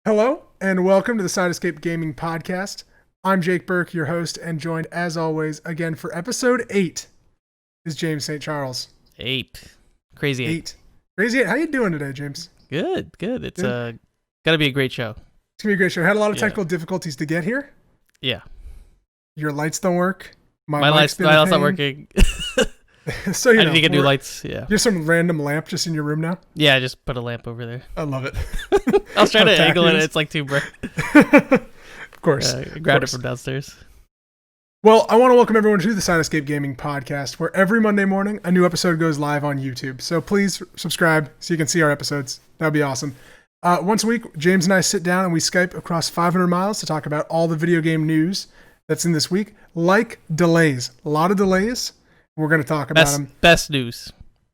Hello, and welcome to the Side Escape Gaming Podcast. I'm Jake Burke, your host, and joined, as always, again for episode 8 is James St. Charles. 8. Crazy 8. Crazy 8. How you doing today, James? Good. It's gotta be a great show. It's gonna be a great show. Had a lot of technical difficulties to get here. Yeah. Your lights don't work. My light's not working. So I need to get new lights. Yeah. There's some random lamp just in your room now. Yeah, I just put a lamp over there. I love it. I was trying to angle it. It's like too bright. Of course. I grabbed it from downstairs. Well, I want to welcome everyone to the Side Escape Gaming Podcast, where every Monday morning a new episode goes live on YouTube. So please subscribe so you can see our episodes. That would be awesome. Once a week, James and I sit down and we Skype across 500 miles to talk about all the video game news that's in this week, like delays. A lot of delays. We're going to talk about them. Best news.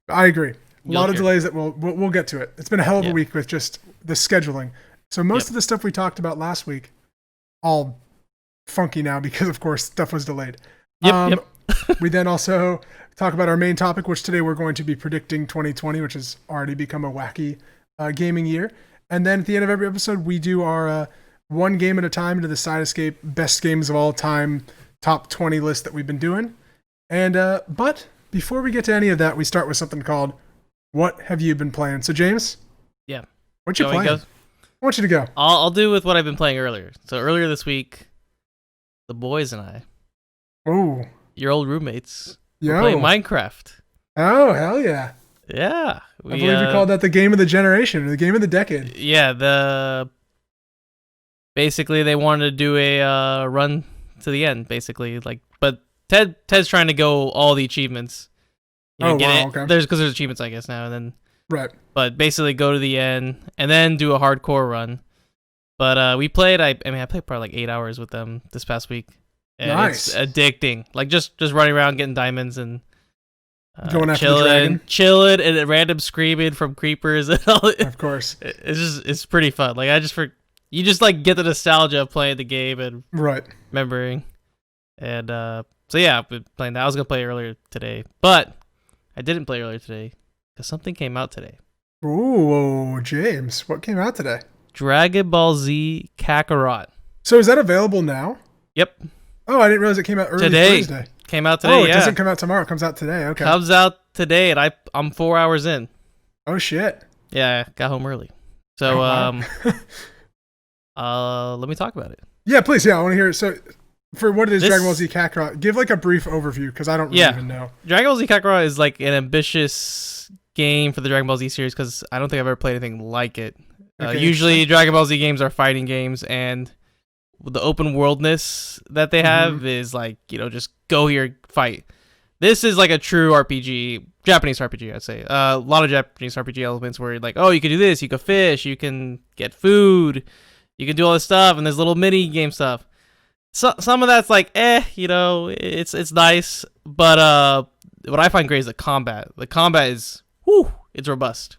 I agree. A lot of delays that we'll get to it. It's been a hell of a week with just the scheduling. So most of the stuff we talked about last week, all funky now because, of course, stuff was delayed. We then also talk about our main topic, which today we're going to be predicting 2020, which has already become a wacky gaming year. And then at the end of every episode, we do our one game at a time into the Side Escape best games of all time top 20 list that we've been doing. And but before we get to any of that, we start with something called "What Have You Been Playing?" So James, what you playing? I want you to go. I'll do with what I've been playing earlier. So earlier this week, the boys and I, your old roommates, were playing Minecraft. Oh hell yeah! Yeah, I believe you called that the game of the generation, or the game of the decade. Yeah, basically they wanted to do a run to the end, basically, but Ted's trying to go all the achievements. Okay. There's achievements, I guess, now and then. Right. But basically go to the end and then do a hardcore run. But we played. I played probably like 8 hours with them this past week. And nice. It's addicting. Like just running around getting diamonds and going after the dragon, chilling, and at random screaming from creepers and all. Of course. It's pretty fun. Like you just like get the nostalgia of playing the game and remembering. And so yeah, I've been playing that. I was going to play earlier today, but I didn't play earlier today because something came out today. Ooh, James, what came out today? Dragon Ball Z Kakarot. So is that available now? Yep. Oh, I didn't realize it came out early Thursday. Came out today, it doesn't come out tomorrow. It comes out today, okay. Comes out today, and I'm 4 hours in. Oh, shit. Yeah, got home early. So, let me talk about it. Yeah, please, I want to hear it. So, for what it is, Dragon Ball Z Kakarot, give like a brief overview because I don't really even know. Dragon Ball Z Kakarot is like an ambitious game for the Dragon Ball Z series because I don't think I've ever played anything like it. Usually, Dragon Ball Z games are fighting games, and the open worldness that they have is like, just go here, fight. This is like a true RPG, Japanese RPG, I'd say. A lot of Japanese RPG elements where you're like, oh, you can do this, you can fish, you can get food, you can do all this stuff, and there's little mini game stuff. So some of that's like, it's nice, but what I find great is the combat. The combat is, it's robust.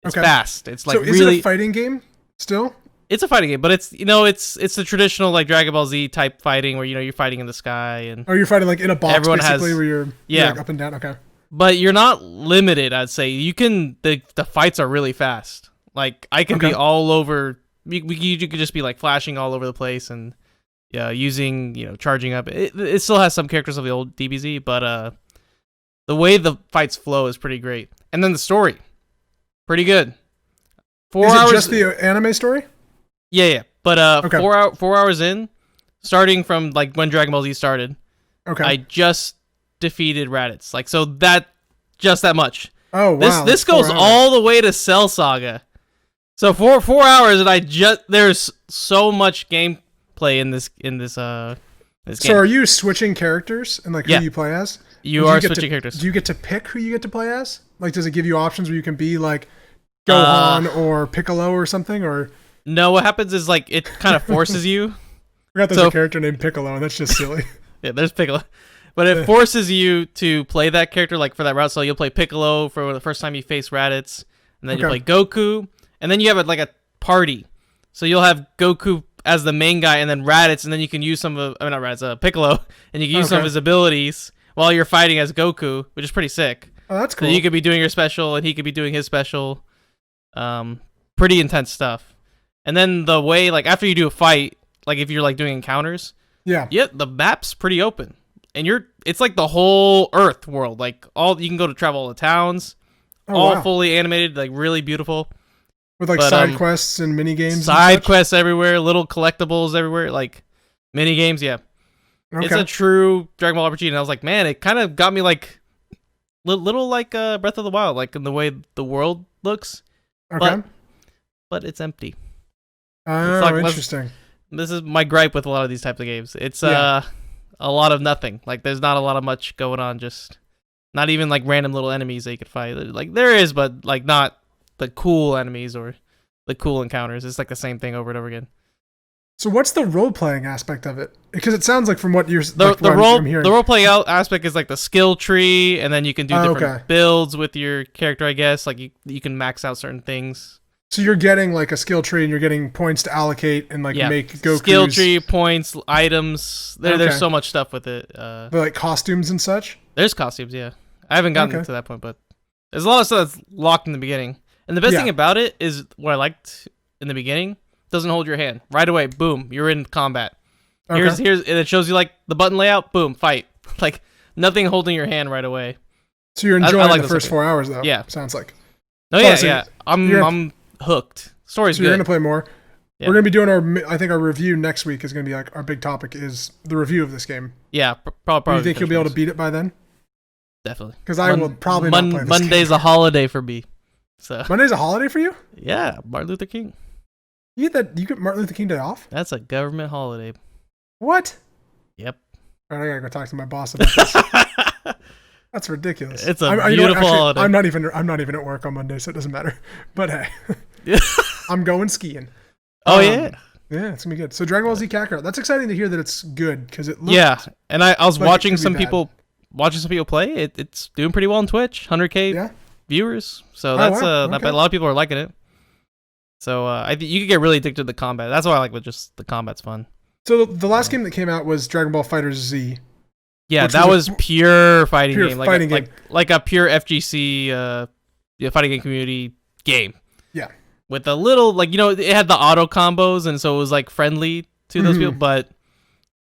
It's fast. It's like, so is it a fighting game still? It's a fighting game, but it's the traditional like Dragon Ball Z type fighting where you're fighting in the sky and you're fighting like in a box basically where you're like up and down. Okay, but you're not limited. I'd say you can. The fights are really fast. Like I can be all over. You could just be like flashing all over the place and using charging up. It still has some characters of the old DBZ, but the way the fights flow is pretty great, and then the story, pretty good. 4 hours. Is it just the anime story? Yeah. But 4 hours in, starting from like when Dragon Ball Z started, I just defeated Raditz. Like so that much. Oh wow! This goes all the way to Cell Saga. So 4 hours, and there's so much gameplay in this game. So are you switching characters and like who you play as? You are switching characters. Do you get to pick who you get to play as? Like, does it give you options where you can be like Gohan or Piccolo or something? Or no, what happens is like it kind of forces you. I forgot there's a character named Piccolo, and that's just silly. Yeah, there's Piccolo. But it forces you to play that character like for that route. So you'll play Piccolo for the first time you face Raditz, and then you play Goku, and then you have like a party. So you'll have Goku as the main guy, and then Raditz, and then you can use some of not Raditz, Piccolo, and you can use some of his abilities while you're fighting as Goku, which is pretty sick. Oh, that's cool. So you could be doing your special, and he could be doing his special. Pretty intense stuff. And then the way, like, after you do a fight, like, if you're, like, doing encounters, yeah, the map's pretty open. And it's like the whole Earth world. Like, you can go to travel all the towns, all fully animated, like, really beautiful. With, like, side quests and mini games. Side quests everywhere, little collectibles everywhere, like, mini games, yeah. Okay. It's a true Dragon Ball RPG. And I was like, man, it kind of got me, like, little like Breath of the Wild, like, in the way the world looks. Okay. But it's empty. Oh, like, interesting. This is my gripe with a lot of these types of games. It's a lot of nothing. Like, there's not a lot of much going on. Just not even like random little enemies that you could fight. Like, there is, but like not the cool enemies or the cool encounters. It's like the same thing over and over again. So what's the role playing aspect of it? Because it sounds like from what you're the role playing aspect is like the skill tree, and then you can do different builds with your character. I guess like you can max out certain things. So you're getting like a skill tree, and you're getting points to allocate and like make Goku's... skill tree, points, items. There's so much stuff with it. But like costumes and such. There's costumes, yeah. I haven't gotten to that point, but there's a lot of stuff that's locked in the beginning. And the best thing about it is what I liked in the beginning. Doesn't hold your hand right away. Boom, you're in combat. Here's and it shows you like the button layout. Boom, fight. Like nothing holding your hand right away. So you're enjoying the first 4 hours though. Yeah, sounds like. Oh yeah. I'm hooked. Story's good. You're gonna play more. Yeah. We're gonna be doing our review next week. Is gonna be like our big topic is the review of this game. Yeah, probably. Do you think you'll be able to beat it by then? Definitely. Because I will probably not play this Monday's game. a holiday for me. So Monday's a holiday for you? Yeah, Martin Luther King. You get Martin Luther King Day off? That's a government holiday. What? Yep. All right, I gotta go talk to my boss about this. That's ridiculous. It's a beautiful holiday. I'm not even at work on Monday, so it doesn't matter. But hey, I'm going skiing. Oh yeah. Yeah, it's gonna be good. So Dragon Ball Z Kakarot. That's exciting to hear that it's good because it looks. Yeah, and I was watching some people play. It's doing pretty well on Twitch. 100K viewers. So that's not bad. A lot of people are liking it. So I think you could get really addicted to the combat. That's why I like with just the combat's fun. So the last game that came out was Dragon Ball FighterZ Z. Yeah, that was pure fighting game. Like a pure FGC fighting game community game. Yeah. With a little it had the auto combos, and so it was like friendly to those people, but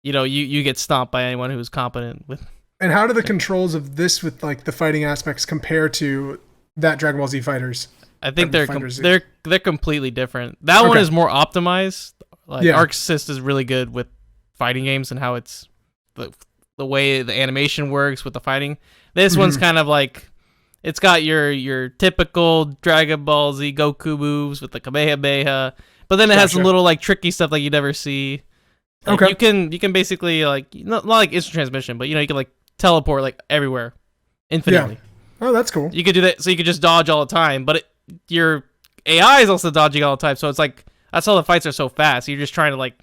you get stomped by anyone who's competent with. And how do the controls of this with like the fighting aspects compare to that Dragon Ball Z Fighters? I think they're completely different. That one is more optimized. Like Arc Sys is really good with fighting games and how it's the way the animation works with the fighting. This one's kind of like it's got your typical Dragon Ball Z Goku moves with the Kamehameha, but then it has some little like tricky stuff like you never see. Like, you can basically like not like instant transmission, but you can like teleport like everywhere infinitely. Yeah. Oh, that's cool. You could do that, so you could just dodge all the time, but your AI is also dodging all the time, so it's like that's how the fights are so fast. You're just trying to like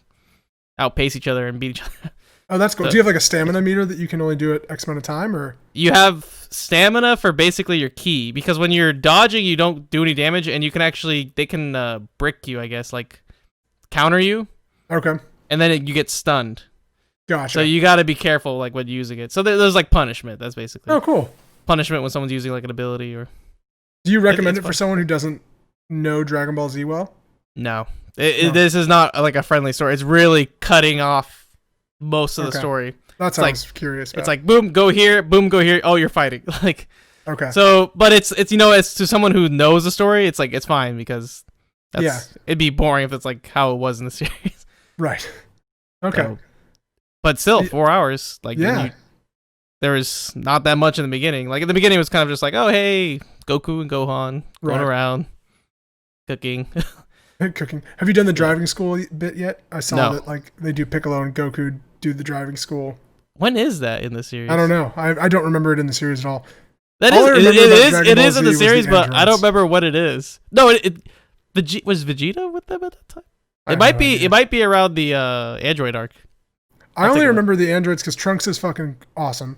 outpace each other and beat each other. Oh, that's cool. Do you have like a stamina meter that you can only do it X amount of time, or you have stamina for basically your ki? Because when you're dodging, you don't do any damage, and they can brick you, I guess, like counter you. Okay. And then you get stunned. Gotcha. So you got to be careful like when using it. So there's like punishment. That's basically. Oh, cool. Punishment when someone's using like an ability or. Do you recommend it for someone who doesn't know Dragon Ball Z well? No. This is not like a friendly story. It's really cutting off most of the story. That's what I was curious about. It's like boom, go here, boom, go here. Oh, you're fighting. Like okay. So, but it's it's to someone who knows the story, it's like it's fine because it'd be boring if it's like how it was in the series. Right. Okay. So, but still 4 hours. Like there was not that much in the beginning. Like in the beginning it was kind of just like, oh hey, Goku and Gohan going around cooking. Cooking. Have you done the driving school bit yet? I saw that like they do Piccolo and Goku do the driving school. When is that in the series? I don't know. I don't remember it in the series at all. It is in the series, but I don't remember what it is. No, was Vegeta with them at that time? It might be around the Android arc. I only remember the androids because Trunks is fucking awesome.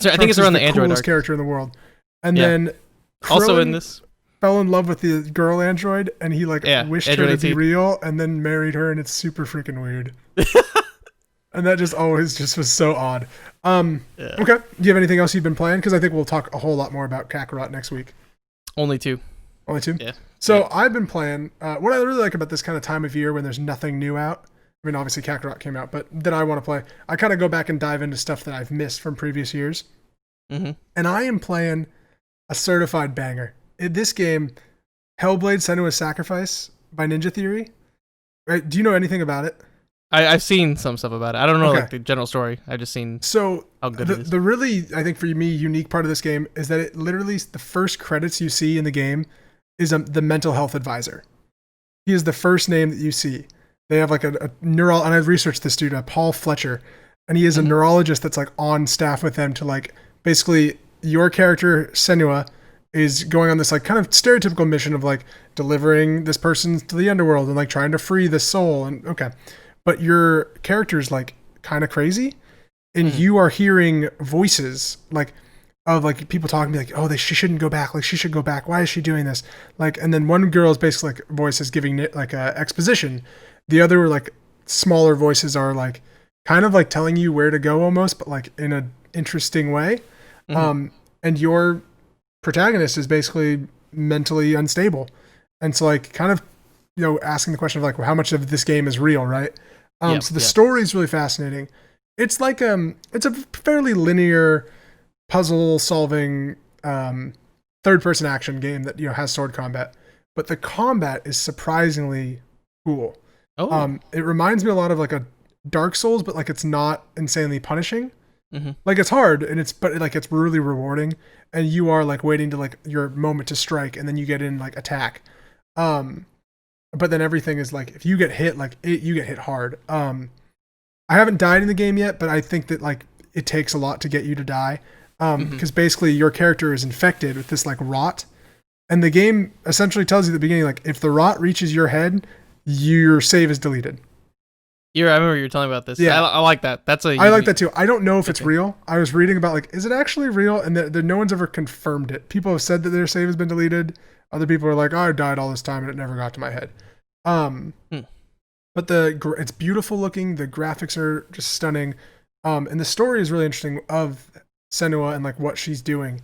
I think it's around the Android coolest arc. Character in the world. And then Krillin also in this fell in love with the girl android, and he wished Android her to be real, and then married her, and it's super freaking weird. And that just always was so odd. Okay. Do you have anything else you've been playing? Because I think we'll talk a whole lot more about Kakarot next week. Only 2. Only 2? Yeah. So I've been playing. What I really like about this kind of time of year when there's nothing new out. I mean, obviously Kakarot came out, but that I want to play. I kind of go back and dive into stuff that I've missed from previous years. Mm-hmm. And I am playing a certified banger. In this game, Hellblade: Senua's Sacrifice by Ninja Theory. Right? Do you know anything about it? I've seen some stuff about it. I don't know like the general story. I've just seen how good it is. The really, I think for me, unique part of this game is that it literally, the first credits you see in the game is the mental health advisor. He is the first name that you see. They have like a neuro, and I've researched this dude, Paul Fletcher, and he is a neurologist that's like on staff with them to like, basically your character, Senua, is going on this like kind of stereotypical mission of like delivering this person to the underworld and like trying to free the soul. And but your character's like kind of crazy, and you are hearing voices like of like people talking to me like, oh, she shouldn't go back. Like she should go back. Why is she doing this? Like, and then one girl's basically like voice is giving it like a exposition. The other like smaller voices are like kind of like telling you where to go almost, but like in an interesting way. And your protagonist is basically mentally unstable. And so like kind of, asking the question of like, well, how much of this game is real, right? So the story is really fascinating. It's like it's a fairly linear puzzle solving third person action game that has sword combat, but the combat is surprisingly cool. It reminds me a lot of like a Dark Souls, but like it's not insanely punishing. Like it's hard and it's really rewarding, and you are like waiting to like your moment to strike, and then you get in like attack. But then everything is like, if you get hit, like you get hit hard. I haven't died in the game yet, but I think that like it takes a lot to get you to die. Because basically your character is infected with this like rot, and the game essentially tells you at the beginning, like if the rot reaches your head, your save is deleted. I remember you were telling me about this. Yeah, I like that. I like that too. I don't know if it's real. I was reading about like, is it actually real? And no one's ever confirmed it. People have said that their save has been deleted. Other people are like, oh, I died all this time and it never got to my head. But it's beautiful looking. The graphics are just stunning. And the story is really interesting of Senua and like what she's doing.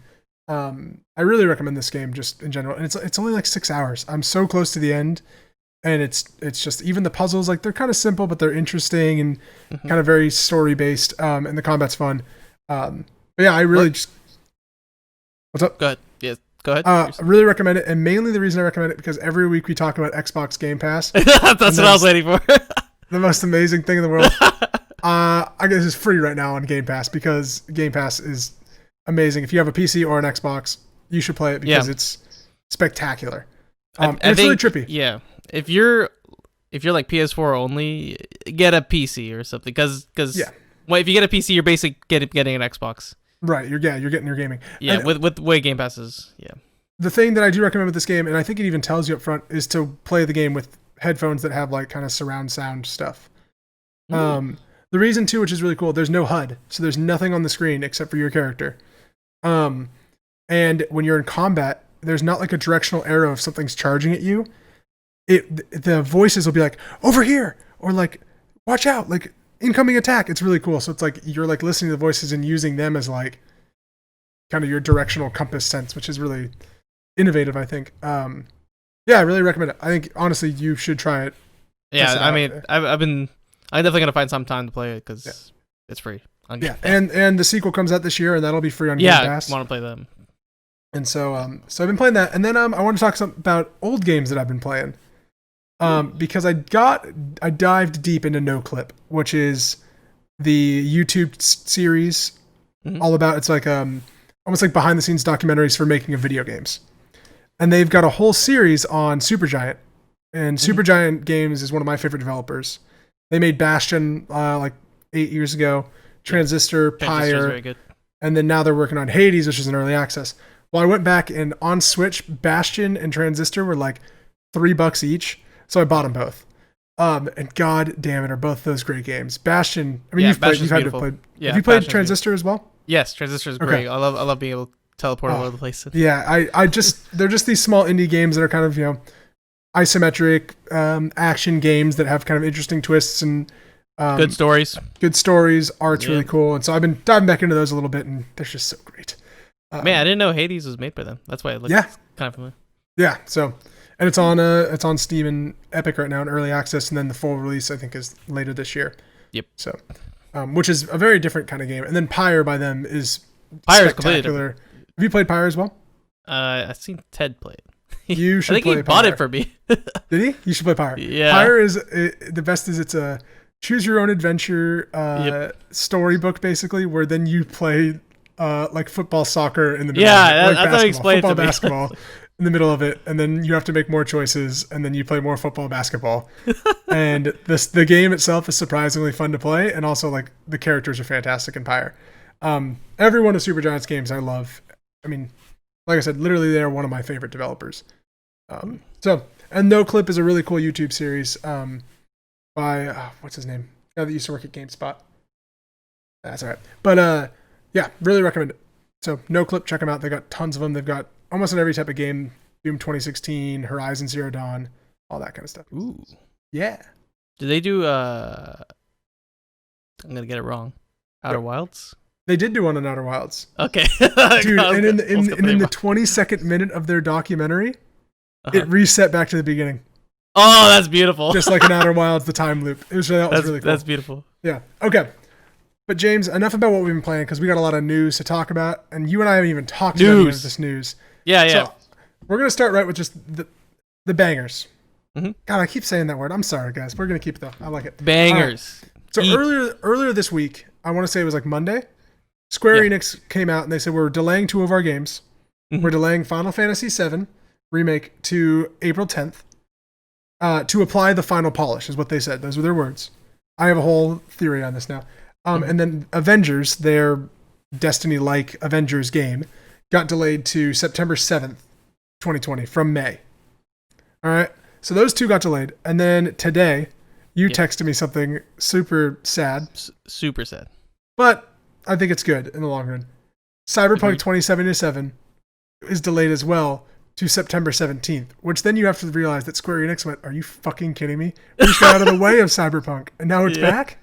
I really recommend this game just in general. And it's only like 6 hours. I'm so close to the end. And it's just, even the puzzles, like they're kind of simple, but they're interesting and kind of very story based. And the combat's fun. But yeah, I really just. What's up? Go ahead. Yeah, go ahead. I really recommend it, and mainly the reason I recommend it because every week we talk about Xbox Game Pass. That's what I was waiting for. The most amazing thing in the world. I guess it's free right now on Game Pass because Game Pass is amazing. If you have a PC or an Xbox, you should play it because it's spectacular. It's really trippy. Yeah. If you're like PS4 only, get a PC or something, because well, if you get a PC, you're basically getting an Xbox. Right, you're getting your gaming. Yeah, and with the way Game Pass is. Yeah. The thing that I do recommend with this game, and I think it even tells you up front, is to play the game with headphones that have like kind of surround sound stuff. The reason too, which is really cool, there's no HUD, so there's nothing on the screen except for your character. And when you're in combat, there's not like a directional arrow if something's charging at you. The voices will be like, over here, or like, watch out, like incoming attack. It's really cool. So it's like you're like listening to the voices and using them as like kind of your directional compass sense, which is really innovative, I think. Yeah, I really recommend it. I think honestly you should try it. Yeah, I mean, I'm definitely gonna find some time to play it because it's free. And the sequel comes out this year, and that'll be free on Game Pass. Want to play them. And so I've been playing that, and then I want to talk about old games that I've been playing. Because I dived deep into No Clip, which is the YouTube series all about, it's like almost like behind the scenes documentaries for making of video games. And they've got a whole series on Supergiant, and Supergiant Games is one of my favorite developers. They made Bastion like 8 years ago, Transistor, Pyre, very good. And then now they're working on Hades, which is in early access. Well, I went back, and on Switch, Bastion and Transistor were like $3 each. So I bought them both. And god damn it, are both those great games. Bastion, I mean, you've had to play. Yeah, have you played Transistor as well? Yes, Transistor is great. I love being able to teleport all over the place. Yeah, they're just these small indie games that are kind of, isometric action games that have kind of interesting twists and good stories. Art's really cool. And so I've been diving back into those a little bit, and they're just so great. Man, I didn't know Hades was made by them. That's why it looks kind of familiar. Yeah, so And it's on Steam and Epic right now in early access, and then the full release I think is later this year. Yep. So, which is a very different kind of game. And then Pyre by them is spectacular. Have you played Pyre as well? I've seen Ted play it. You should. I think he bought it for me. Did he? You should play Pyre. Yeah. Pyre is the best. It's a choose your own adventure storybook basically, where then you play like football, soccer in the middle. Yeah, of it, that's how he explained football, it to me. basketball in the middle of it, and then you have to make more choices, and then you play more football, basketball, and the game itself is surprisingly fun to play, and also like the characters are fantastic in Pyre. Every one of Supergiant's games I love. I mean, like I said, literally they are one of my favorite developers. And No Clip is a really cool YouTube series by what's his name? Guy that used to work at GameSpot. That's all right. But yeah, really recommend it. So No Clip, check them out. They got tons of them. They've got almost in every type of game: Doom 2016, Horizon Zero Dawn, all that kind of stuff. Ooh, yeah. Did they do? I'm gonna get it wrong. Outer Wilds. They did do one on Outer Wilds. Okay, dude. And in the 22nd minute of their documentary, it reset back to the beginning. Oh, that's beautiful. Just like in Outer Wilds, the time loop. That was really cool. That's beautiful. Yeah. Okay. But James, enough about what we've been playing because we got a lot of news to talk about, and you and I haven't even talked about any of this news. Yeah. So we're gonna start right with just the bangers. Mm-hmm. God, I keep saying that word. I'm sorry, guys. We're gonna keep it though. I like it. Bangers. So earlier this week, I want to say it was like Monday, Square Enix came out and they said we're delaying 2 of our games. Mm-hmm. We're delaying Final Fantasy VII Remake to April 10th to apply the final polish, is what they said. Those were their words. I have a whole theory on this now. And then Avengers, their Destiny-like Avengers game, got delayed to September 7th, 2020, from May. All right? So those 2 got delayed. And then today, you texted me something super sad. Super sad. But I think it's good in the long run. Cyberpunk 2077 is delayed as well to September 17th, which then you have to realize that Square Enix went, are you fucking kidding me? We just got out of the way of Cyberpunk, and now it's back?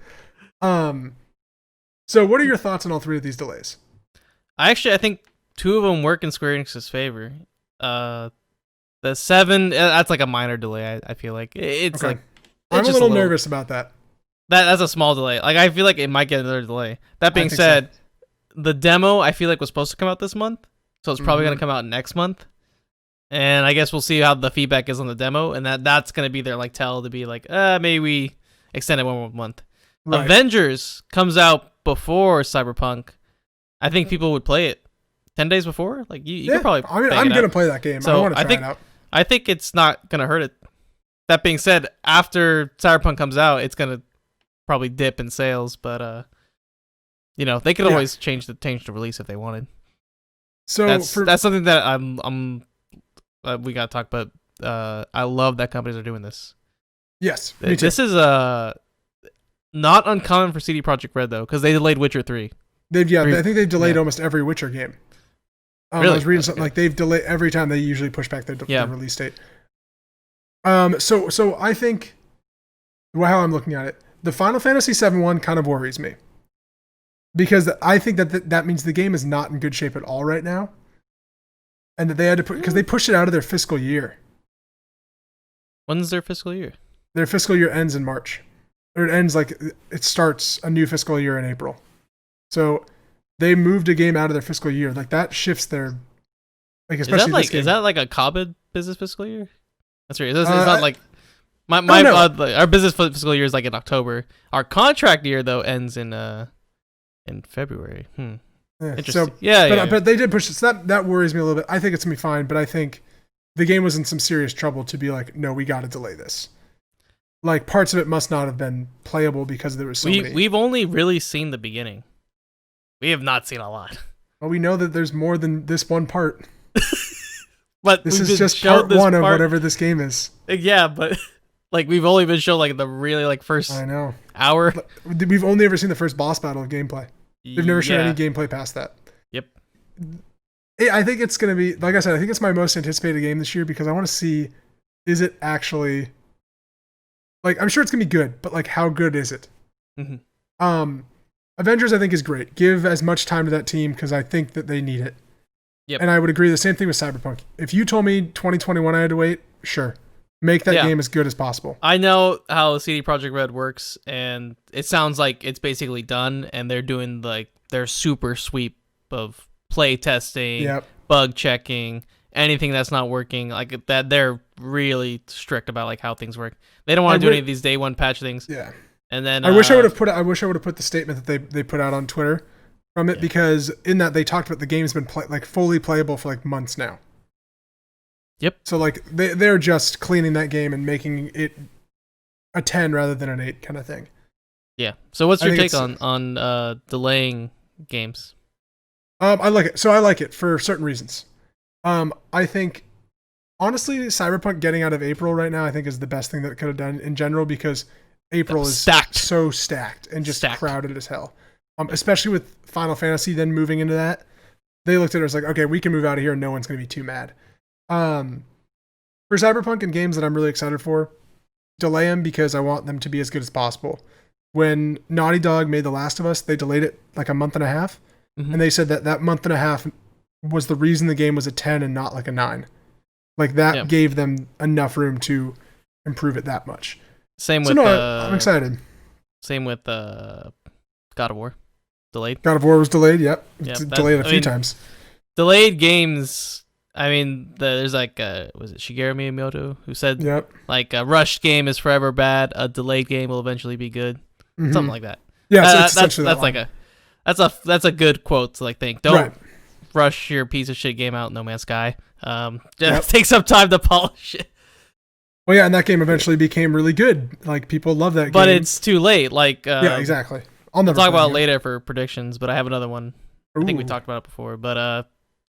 So what are your thoughts on all 3 of these delays? I think 2 of them work in Square Enix's favor. The 7, that's like a minor delay, I feel like. It's like... I'm a little nervous about that. That's a small delay. Like, I feel like it might get another delay. That being said, the demo, I feel like, was supposed to come out this month, so it's probably going to come out next month. And I guess we'll see how the feedback is on the demo, and that's going to be their like tell to be like, maybe we extend it 1 more month. Right. Avengers comes out before Cyberpunk. I think people would play it 10 days before. Like you could probably. I'm going to play that game. So I want to try it out. I think it's not going to hurt it. That being said, after Cyberpunk comes out, it's going to probably dip in sales, but they could always change the release if they wanted. So that's something that we gotta talk about. I love that companies are doing this. Yes, this is not uncommon for CD Projekt Red though, because they delayed Witcher 3. I think they've delayed almost every Witcher game. Really? I was reading something like they've delayed every time they usually push back their release date. So I think how I'm looking at it, the Final Fantasy VII one kind of worries me because I think that means the game is not in good shape at all right now. And that they had to because they pushed it out of their fiscal year. When's their fiscal year? Their fiscal year ends in March. Or it starts a new fiscal year in April. So they moved a game out of their fiscal year. Like that shifts their especially is that like a COBID business fiscal year? That's right. It's not like our business fiscal year is like in October. Our contract year though ends in February. Yeah, interesting. But they did push it. So that worries me a little bit. I think it's going to be fine, but I think the game was in some serious trouble to be like, no, we got to delay this. Like, parts of it must not have been playable because there was so many. We've only really seen the beginning. We have not seen a lot. Well, we know that there's more than this one part. But this is just part 1 of whatever this game is. Yeah, but like we've only been shown like the really like first hour. We've only ever seen the first boss battle of gameplay. They've never shown any gameplay past that. Yep. I think it's going to be, like I said, I think it's my most anticipated game this year because I want to see, is it actually, like, I'm sure it's going to be good, but like, how good is it? Mm-hmm. Avengers, I think, is great. Give as much time to that team because I think that they need it. Yep. And I would agree the same thing with Cyberpunk. If you told me 2021 I had to wait, sure. Make that game as good as possible. I know how CD Projekt Red works, and it sounds like it's basically done, and they're doing like their super sweep of play testing, bug checking, anything that's not working, like that. They're really strict about like how things work. They don't want to do any of these day one patch things. Yeah. And then I wish I would have put the statement that they put out on Twitter from it, because in that they talked about the game's been fully playable for like months now. Yep. So like they're just cleaning that game and making it a 10 rather than an 8 kind of thing. Yeah. So what's your take on delaying games? I like it. So I like it for certain reasons. I think honestly, Cyberpunk getting out of April right now, I think is the best thing that it could have done in general, because April is so stacked and just crowded as hell. Especially with Final Fantasy then moving into that. They looked at it as like, okay, we can move out of here and no one's going to be too mad. For Cyberpunk and games that I'm really excited for, delay them because I want them to be as good as possible. When Naughty Dog made The Last of Us, they delayed it like a month and a half. Mm-hmm. And they said that month and a half was the reason the game was a 10 and not like a 9. Like that gave them enough room to improve it that much. Same with I'm excited. Same with God of War. Delayed. God of War was delayed, yep. Delayed a few times. Delayed games, I mean, there's like, was it Shigeru Miyamoto who said, like, a rushed game is forever bad, a delayed game will eventually be good, something like that. Yeah, that's a good quote to like think. Don't rush your piece of shit game out, No Man's Sky. Just take some time to polish it. Well, yeah, and that game eventually became really good. Like people love that game, but it's too late. Like, yeah, exactly. I'll talk about it later for predictions, but I have another one. I think we talked about it before, but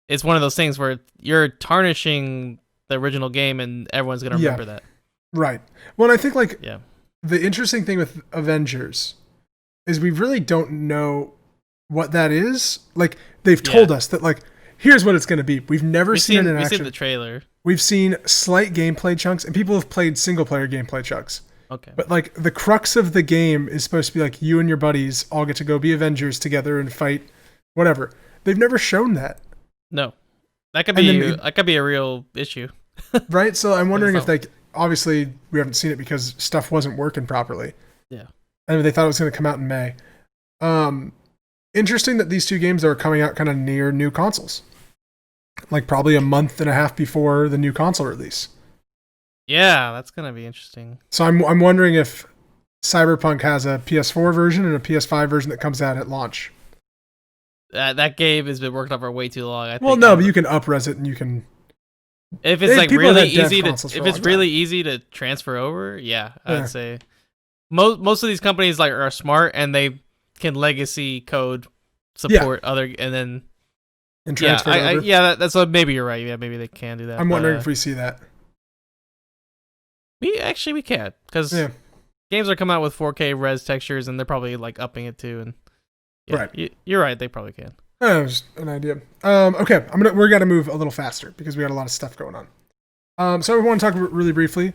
it's one of those things where you're tarnishing the original game and everyone's going to remember that. Right. Well, I think like the interesting thing with Avengers is we really don't know what that is. Like they've told us that like, here's what it's going to be. We've seen it in action. We've seen the trailer. We've seen slight gameplay chunks, and people have played single player gameplay chunks. Okay. But like the crux of the game is supposed to be like you and your buddies all get to go be Avengers together and fight whatever. They've never shown that. No, that could be a real issue, right? So I'm wondering if obviously we haven't seen it because stuff wasn't working properly. Yeah, and they thought it was going to come out in May. Interesting that these two games are coming out kind of near new consoles, like probably a month and a half before the new console release. Yeah, that's gonna be interesting. So I'm wondering if Cyberpunk has a PS4 version and a PS5 version that comes out at launch. That game has been worked on for way too long. I think. Well, no, but you can up-res it and you can. If it's like really easy easy to transfer over, I'd say most of these companies like are smart and they can legacy code support other and then transfer over. That's what maybe you're right. Yeah, maybe they can do that. I'm wondering if we see that. We can because games are coming out with 4K res textures and they're probably like upping it too and. Yeah, right, you're right. They probably can. That was an idea. Okay, we're gonna move a little faster because we got a lot of stuff going on. So I want to talk really briefly.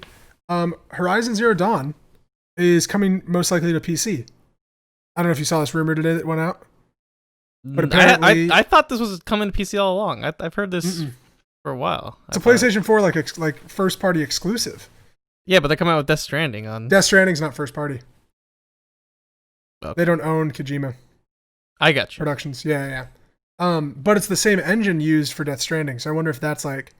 Horizon Zero Dawn is coming most likely to PC. I don't know if you saw this rumor today that went out, but apparently I thought this was coming to PC all along. I've heard this for a while. It's a PlayStation 4 like first party exclusive. Yeah, but they're coming out with Death Stranding on. Death Stranding's not first party. Okay. They don't own Kojima. I got you. Productions, yeah. But it's the same engine used for Death Stranding, so I wonder if that's like,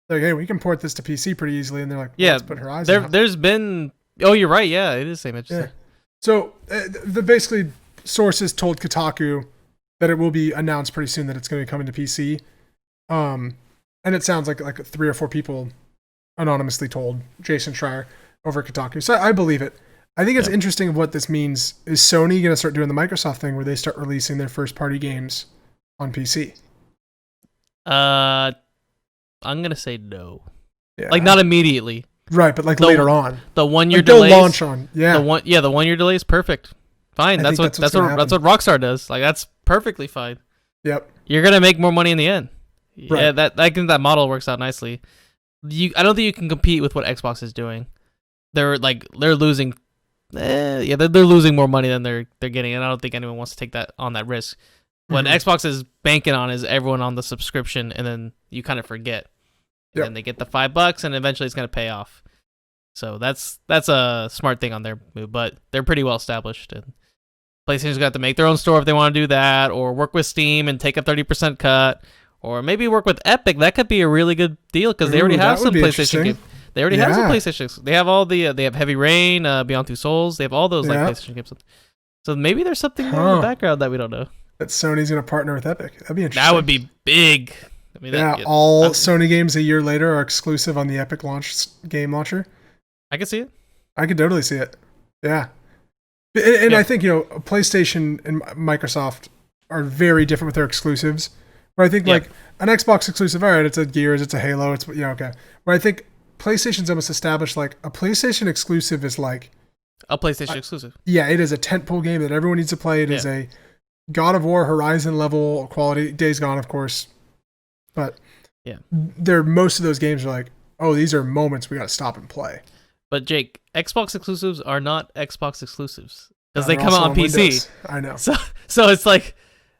hey, we can port this to PC pretty easily, and they're like, let's put Horizon. There's been, you're right, it is the same engine. Yeah. So the basically sources told Kotaku that it will be announced pretty soon that it's going to be coming to PC, and it sounds like 3 or 4 people anonymously told Jason Schreier over at Kotaku, so I believe it. I think it's interesting of what this means. Is Sony going to start doing the Microsoft thing where they start releasing their first-party games on PC? I'm going to say no. Yeah. Like, not immediately. Right, but like later on. The 1 year delay. They'll launch on, The 1 year delay is perfect. Fine. That's what Rockstar does. Like, that's perfectly fine. Yep. You're going to make more money in the end. Right. Yeah, I think that model works out nicely. I don't think you can compete with what Xbox is doing. They're losing. They're losing more money than they're getting, and I don't think anyone wants to take that risk. What Xbox is banking on is everyone on the subscription, and then you kind of forget. and then they get the $5, and eventually it's going to pay off. So that's a smart thing on their move, but they're pretty well established. And PlayStation's got to make their own store if they want to do that, or work with Steam and take a 30% cut, or maybe work with Epic. That could be a really good deal because they already have some PlayStation games. They already have some PlayStation. They have all the. They have Heavy Rain, Beyond Two Souls. They have all those like PlayStation games. So maybe there's something more in the background that we don't know. That Sony's going to partner with Epic. That'd be interesting. That would be big. I mean, all Sony games a year later are exclusive on the Epic game launcher. I could see it. I could totally see it. Yeah. And I think, PlayStation and Microsoft are very different with their exclusives. Where I think like an Xbox exclusive, all right, it's a Gears, it's a Halo, it's okay. Where I think PlayStation's almost established like a PlayStation exclusive is like a PlayStation exclusive. Yeah, it is a tentpole game that everyone needs to play. It is a God of War Horizon level quality. Days Gone, of course, but most of those games are like, oh, these are moments we got to stop and play. But Jake, Xbox exclusives are not Xbox exclusives because they come out on PC. Windows. I know. So it's like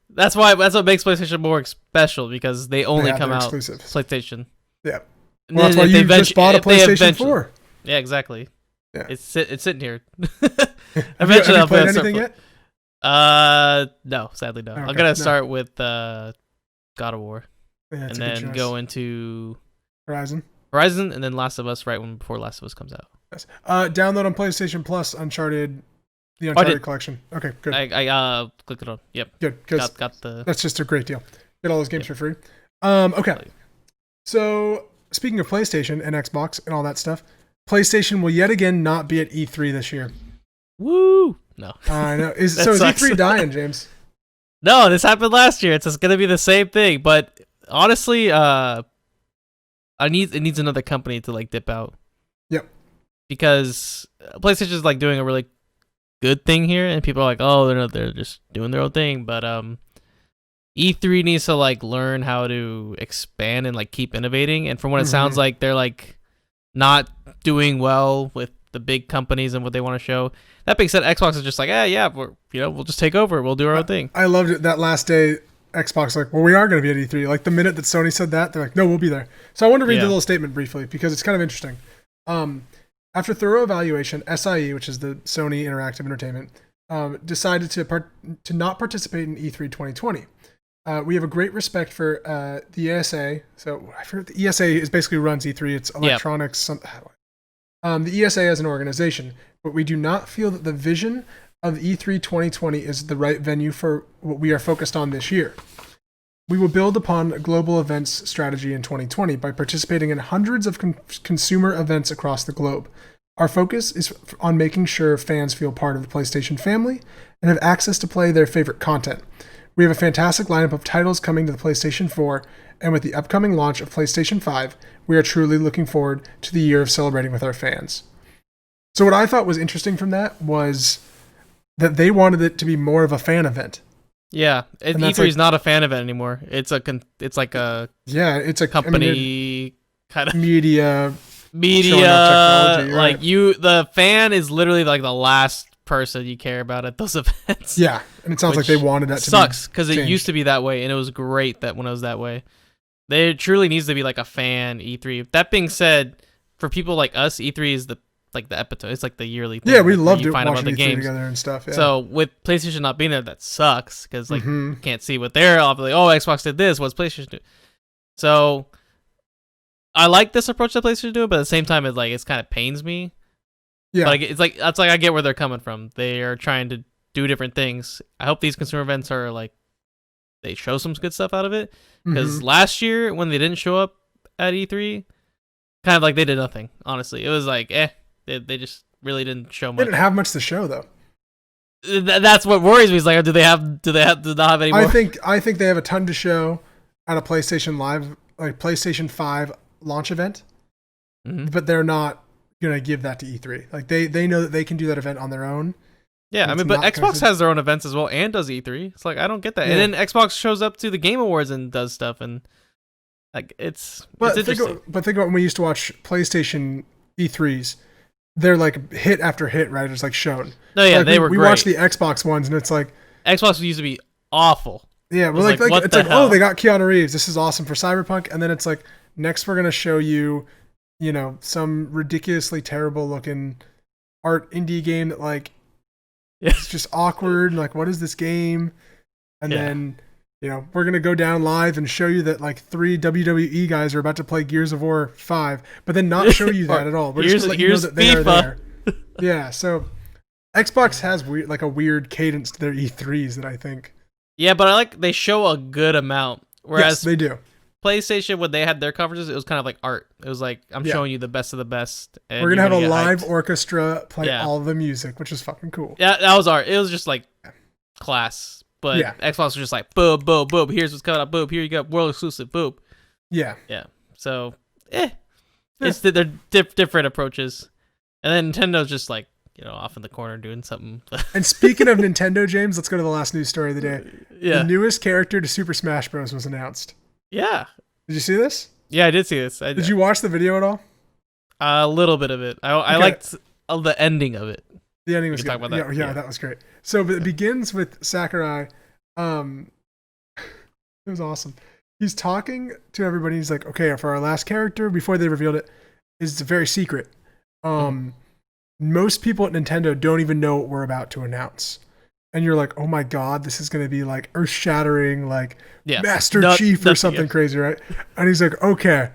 that's what makes PlayStation more special because they only come out exclusives. PlayStation. Yeah. Well, that's why you just bought a PlayStation 4. Yeah, exactly. Yeah. It's sitting here. Eventually, have you played anything yet? No, sadly no. Okay, I'm gonna start with God of War, and then go into Horizon, and then Last of Us before Last of Us comes out. Yes. Download on PlayStation Plus Uncharted, the Uncharted collection. Okay, good. I clicked it on. Yep. Good, because that's just a great deal. Get all those games for free. Okay. So speaking of PlayStation and Xbox and all that stuff, PlayStation will yet again not be at E3 this year. Woo! No. I know. Is E3 dying, James? No, this happened last year. It's just gonna be the same thing. But honestly, it needs another company to like dip out. Yep. Because PlayStation is like doing a really good thing here, and people are like, oh, they're just doing their own thing. But E3 needs to like learn how to expand and like keep innovating. And from what it sounds like, they're like not doing well with the big companies and what they want to show. That being said, Xbox is just like, we'll just take over. We'll do our own thing. I loved it that last day. Xbox like, well, we are going to be at E3. Like the minute that Sony said that, they're like, no, we'll be there. So I want to read the little statement briefly because it's kind of interesting. After thorough evaluation, SIE, which is the Sony Interactive Entertainment, decided to not participate in E3 2020. We have a great respect for the ESA. So I forget the ESA is basically runs E3. It's electronics. The ESA as an organization, but we do not feel that the vision of E3 2020 is the right venue for what we are focused on this year. We will build upon a global events strategy in 2020 by participating in hundreds of consumer events across the globe. Our focus is on making sure fans feel part of the PlayStation family and have access to play their favorite content. We have a fantastic lineup of titles coming to the PlayStation 4, and with the upcoming launch of PlayStation 5, we are truly looking forward to the year of celebrating with our fans. So what I thought was interesting from that was that they wanted it to be more of a fan event. Yeah, E3 is not a fan event anymore. It's like a company kind of media. Like the fan is literally like the last person you care about at those events. Yeah, and it sounds like they wanted that to sucks because it used to be that way, and it was great that when it was that way. There truly needs to be like a fan E3. That being said, for people like us, E3 is the epitome. It's like the yearly thing. Yeah, we loved it watching about the E3 games together and stuff. Yeah. So with PlayStation not being there, that sucks because like you can't see what they're off. Like, oh, Xbox did this. What's PlayStation do? So I like this approach that PlayStation doing, but at the same time, it kind of pains me. Yeah, but that's I get where they're coming from. They are trying to do different things. I hope these consumer events are like they show some good stuff out of it. Because last year when they didn't show up at E3, kind of like they did nothing. Honestly, it was like they just really didn't show much. They didn't have much to show though. That's what worries me. Is like, do they not have any more? I think they have a ton to show at a PlayStation Live, like PlayStation 5 launch event, but they're not gonna give that to E3. Like they know that they can do that event on their own. Yeah, I mean, but Xbox has their own events as well and does E3. It's like I don't get that. Yeah. And then Xbox shows up to the Game Awards and does stuff, and like it's interesting. But think about when we used to watch PlayStation E3s. They're like hit after hit, right? It's like shown. No, yeah, like they were great. We watched the Xbox ones, and it's like Xbox used to be awful. Yeah, well, it's like, oh, they got Keanu Reeves. This is awesome for Cyberpunk, and then it's like Next, we're gonna show you, some ridiculously terrible looking art indie game that like it's just awkward. Like, what is this game? And then, we're gonna go down live and show you that like 3 WWE guys are about to play Gears of War 5, but then not show you that at all. We're just gonna let you know that they are there. Yeah. So Xbox has a weird cadence to their E3s that I think. Yeah, but they show a good amount. Whereas yes, they do. PlayStation, when they had their conferences, it was kind of like art. It was like, I'm showing you the best of the best. And we're going to have a live orchestra play all the music, which is fucking cool. Yeah, that was art. It was just like class. But Xbox was just like, boom, boom, boom. Here's what's coming up. Boom. Here you go. World exclusive. Boom. Yeah. Yeah. So, it's they're different approaches. And then Nintendo's just like, off in the corner doing something. And speaking of Nintendo, James, let's go to the last news story of the day. Yeah. The newest character to Super Smash Bros. Was announced. Yeah. Did you see this? Yeah, I did see this. Did you watch the video at all? A little bit of it. I liked the ending of it. The ending was good. Talk about that. Yeah, that was great. So it begins with Sakurai. It was awesome. He's talking to everybody. He's like, okay, for our last character, before they revealed it, is very secret. Most people at Nintendo don't even know what we're about to announce. And you're like, oh my God, this is going to be like earth-shattering, like Master Chief or something crazy, right? And he's like, okay.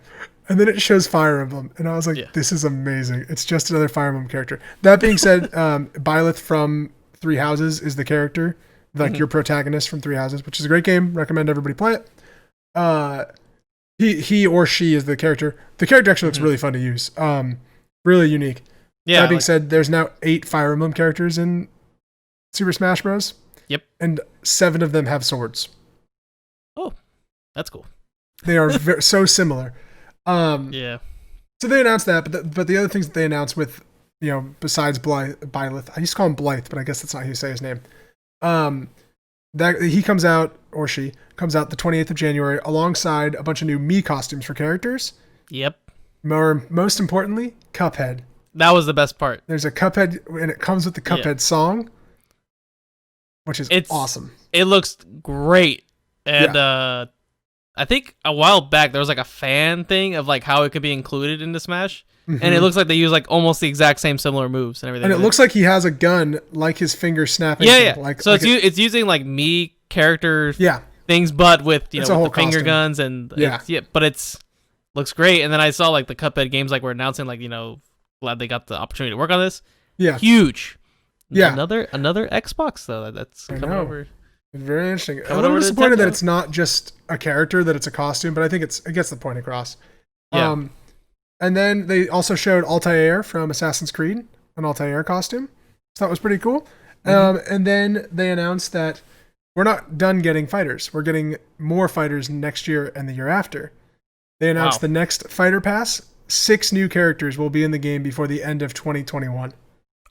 And then it shows Fire Emblem. And I was like, this is amazing. It's just another Fire Emblem character. That being said, Byleth from Three Houses is the character, like your protagonist from Three Houses, which is a great game. Recommend everybody play it. He or she is the character. The character actually looks really fun to use. Really unique. Yeah. That being said, there's now 8 Fire Emblem characters in Super Smash Bros. Yep. And 7 of them have swords. Oh, that's cool. They are so similar. Yeah. So they announced that, but the other things that they announced with, besides Byleth, I used to call him Blythe, but I guess that's not how you say his name. That he comes out, or she comes out the 28th of January alongside a bunch of new Mii costumes for characters. Yep. Most importantly, Cuphead. That was the best part. There's a Cuphead, and it comes with the Cuphead song, which is awesome. It looks great. And I think a while back, there was like a fan thing of like how it could be included into Smash. Mm-hmm. And it looks like they use like almost the exact same similar moves and everything. And it looks like he has a gun, like his finger snapping. Yeah. It's using like Mii character things, but with, with the finger guns and but it's looks great. And then I saw like the Cuphead games like were announcing like, glad they got the opportunity to work on this. Yeah. Huge. Yeah. Another Xbox though that's coming over. Very interesting. I'm a little disappointed that it's not just a character, that it's a costume, but I think it gets the point across. Yeah. And then they also showed Altair from Assassin's Creed, an Altair costume. So that was pretty cool. Mm-hmm. And then they announced that we're not done getting fighters. We're getting more fighters next year and the year after. They announced the next Fighter Pass. 6 new characters will be in the game before the end of 2021.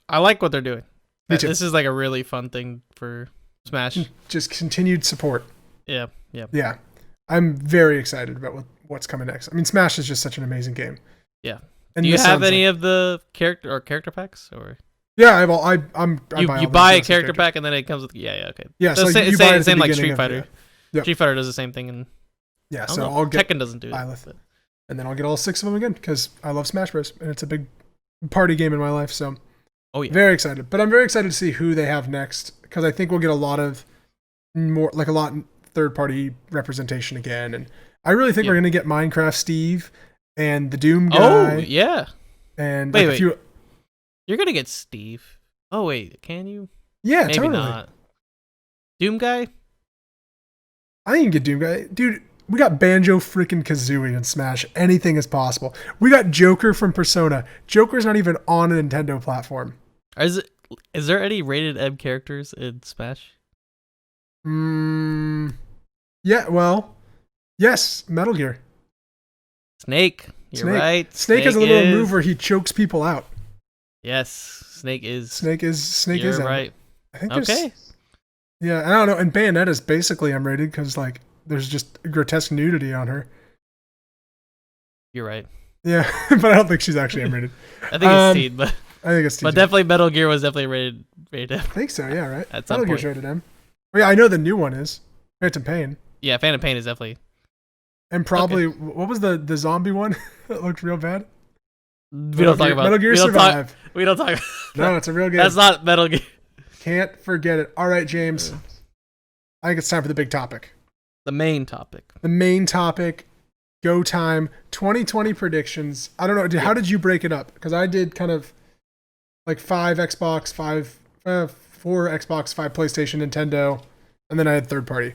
I like what they're doing. Me too. This is like a really fun thing for Smash. Just continued support. Yeah. I'm very excited about what's coming next. I mean, Smash is just such an amazing game. Yeah. And do you have any of the character packs or? Yeah, you buy a character pack and then it comes with okay. Yeah, so you buy it same like Street Fighter. Yep. Street Fighter does the same thing, and I'll get Tekken doesn't do it. And then I'll get all 6 of them again because I love Smash Bros. And it's a big party game in my life. So, very excited. But I'm very excited to see who they have next because I think we'll get a lot third-party representation again. And I really think we're going to get Minecraft Steve and the Doom guy. Oh, yeah. And wait. You're going to get Steve. Oh, wait. Can you? Yeah, maybe totally. Not. Doom guy? I think you can get Doom guy. Dude, we got Banjo freaking Kazooie in Smash. Anything is possible. We got Joker from Persona. Joker's not even on a Nintendo platform. Is there any rated M characters in Smash? Yeah, well, yes, Metal Gear. Snake. You're right. Snake has a little move where he chokes people out. Yes, Snake is. You're right. I think okay. Yeah, I don't know. And Bayonetta's basically M-rated because like there's just grotesque nudity on her. You're right. Yeah, but I don't think she's actually M-rated. I think it's teen, but I think it's teen. But definitely Metal Gear was definitely rated M. I think so. Yeah, right. At some Metal Gear's rated M. Oh, yeah, I know the new one is Phantom Pain. Yeah, Phantom Pain is definitely. And probably what was the zombie one that looked real bad? We don't talk about Metal Gear Survive. We don't talk. No, it's a real game. That's not Metal Gear. Can't forget it. All right, James. I think it's time for the big topic. The main topic. The main topic. Go time. 2020 predictions. I don't know. How did you break it up? Because I did kind of like 5 Xbox, 4 Xbox, 5 PlayStation, Nintendo, and then I had third party.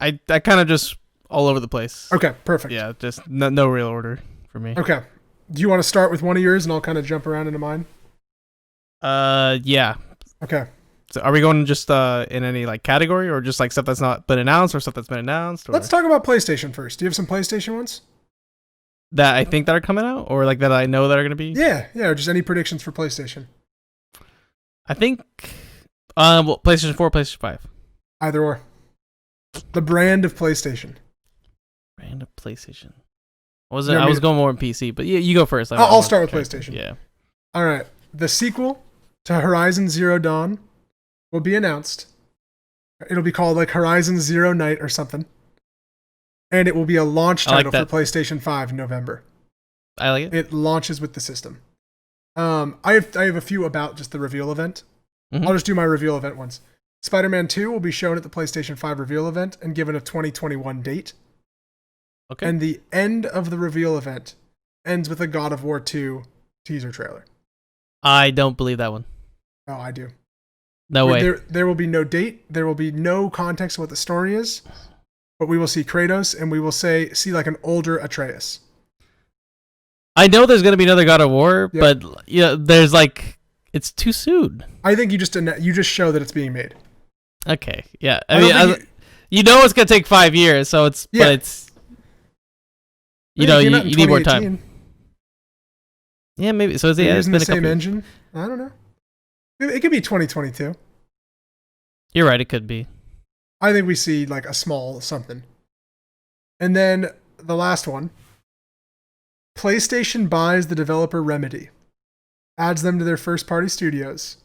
I kind of just all over the place. Okay, perfect. Yeah, just no real order for me. Okay. Do you want to start with one of yours and I'll kind of jump around into mine? Yeah. Okay. So are we going just in any like category or just like stuff that's not been announced or stuff that's been announced? Or? Let's talk about PlayStation first. Do you have some PlayStation ones? That I think that are coming out or like that I know that are going to be? Yeah, or just any predictions for PlayStation. I think well, PlayStation 4, PlayStation 5. Either or. The brand of PlayStation. Brand of PlayStation. I was going more on PC, but yeah, you go first. I'll start with PlayStation. Yeah. All right. The sequel to Horizon Zero Dawn will be announced. It'll be called like Horizon Zero Night or something. And it will be a launch title for PlayStation 5 in November. I like it. It launches with the system. I have a few about just the reveal event. Mm-hmm. I'll just do my reveal event ones. Spider-Man 2 will be shown at the PlayStation 5 reveal event and given a 2021 date. Okay. And the end of the reveal event ends with a God of War 2 teaser trailer. I don't believe that one. Oh, I do. No way. There will be no date. There will be no context of what the story is. But we will see Kratos and we will see like an older Atreus. I know there's going to be another God of War, but there's like, it's too soon. I think you just show that it's being made. Okay. Yeah. I mean, you know it's going to take 5 years, so it's, but it's, you need more time. Yeah, maybe. So it's using the same engine? I don't know. It could be 2022. You're right. It could be. I think we see like a small something. And then the last one. PlayStation buys the developer Remedy, adds them to their first-party studios,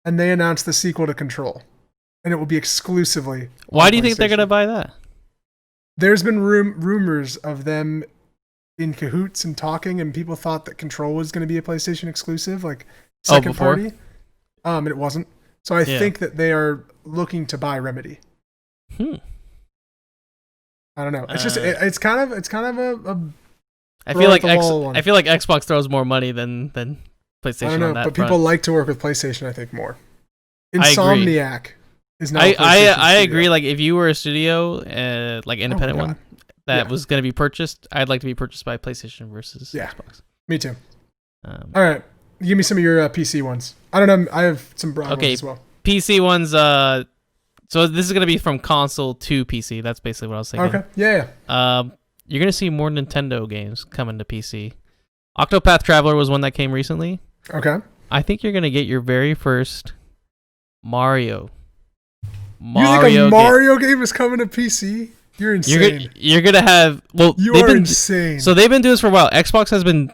and they announce the sequel to Control. And it will be exclusively. Why do you think they're going to buy that? There's been rumors of them in cahoots and talking, and people thought that Control was going to be a PlayStation exclusive, like second party. And it wasn't. So I think that they are looking to buy Remedy. I don't know. It's just it's kind of a I feel like Xbox throws more money than PlayStation. I don't know, on that but front. people like to work with PlayStation. I think more. Insomniac is now. I agree. Like if you were a studio, like independent one that was going to be purchased, I'd like to be purchased by PlayStation versus Xbox. Me too. All right, give me some of your PC ones. I don't know. I have some broad ones as well. PC ones. So this is going to be from console to PC. That's basically what I was thinking. Okay. Yeah. You're going to see more Nintendo games coming to PC. Octopath Traveler was one that came recently. Okay. I think you're going to get your very first Mario. You think a Mario game is coming to PC? You're insane. You're going to have... Well, you are insane. So they've been doing this for a while. Xbox has been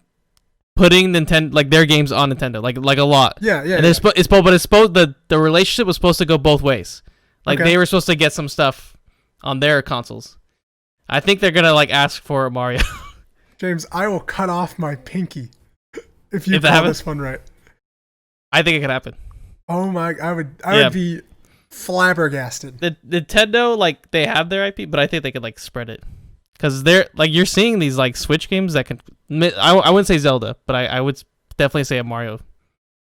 putting Nintendo, like their games on Nintendo, like a lot. Yeah. And the relationship was supposed to go both ways. Like they were supposed to get some stuff on their consoles. I think they're gonna like ask for a Mario. James, I will cut off my pinky if you call this one right. I think it could happen. Oh my! I would be flabbergasted. The Nintendo, like they have their IP, but I think they could like spread it because they're like you're seeing these like Switch games that can. I wouldn't say Zelda, but I would definitely say a Mario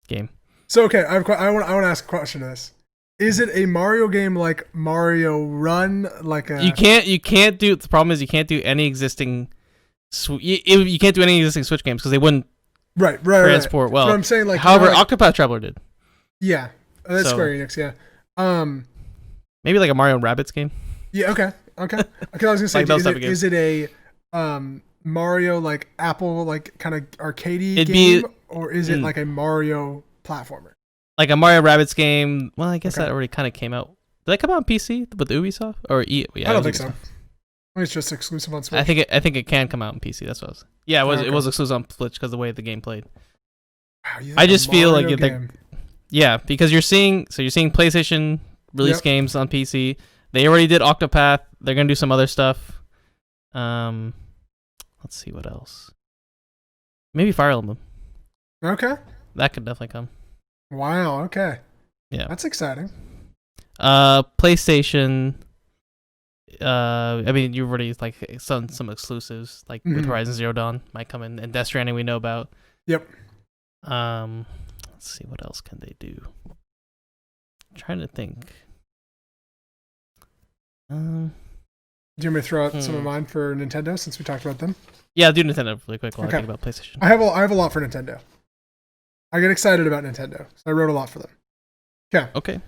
game. So okay, I want to ask a question to this. Is it a Mario game like Mario Run? Like a you can't do. The problem is you can't do any existing. You can't do any existing Switch games because they wouldn't transport well. But I'm saying like. However, Octopath Traveler did. Yeah, that's Square Enix. Yeah. Maybe like a Mario and Rabbids game. Yeah. Okay. Because I was gonna say, like is it a Mario like Apple like kind of arcadey game, or is it like a Mario platformer? Like a Mario Rabbids game. Well, I guess that already kind of came out. Did that come out on PC with Ubisoft or I don't think so. It's just exclusive on Switch. I think it can come out on PC. That's what I was. Yeah, it was exclusive on Switch because of the way the game played. Wow, I just feel like because you're seeing PlayStation release games on PC. They already did Octopath. They're gonna do some other stuff. Let's see what else. Maybe Fire Emblem. Okay. That could definitely come. Wow. Okay. Yeah. That's exciting. PlayStation. I mean, you've already like some exclusives like with Horizon Zero Dawn might come in, and Death Stranding we know about. Yep. Let's see what else can they do. I'm trying to think. Do you want me to throw out some of mine for Nintendo since we talked about them? Yeah, do Nintendo really quick while I think about PlayStation. I have a lot for Nintendo. I get excited about Nintendo, so I wrote a lot for them. Okay.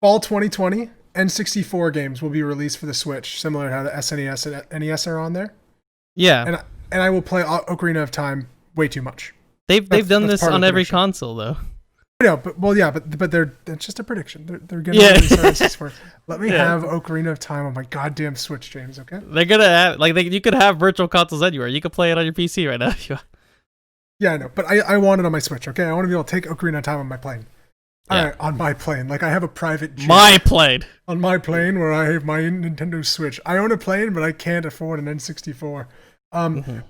Fall 2020, N64 games will be released for the Switch, similar to how the SNES and NES are on there. Yeah. And I will play Ocarina of Time way too much. They've done this on every console though. I know, but that's just a prediction. They're gonna release on N64. Let me have Ocarina of Time on my goddamn Switch, James. Okay. They're gonna have you could have virtual consoles anywhere. You could play it on your PC right now if you want. Yeah, I know, but I want it on my Switch. Okay, I want to be able to take Ocarina of Time on my plane. Yeah. All right, on my plane. Like I have a private jet. My plane. On my plane where I have my Nintendo Switch. I own a plane, but I can't afford an N64.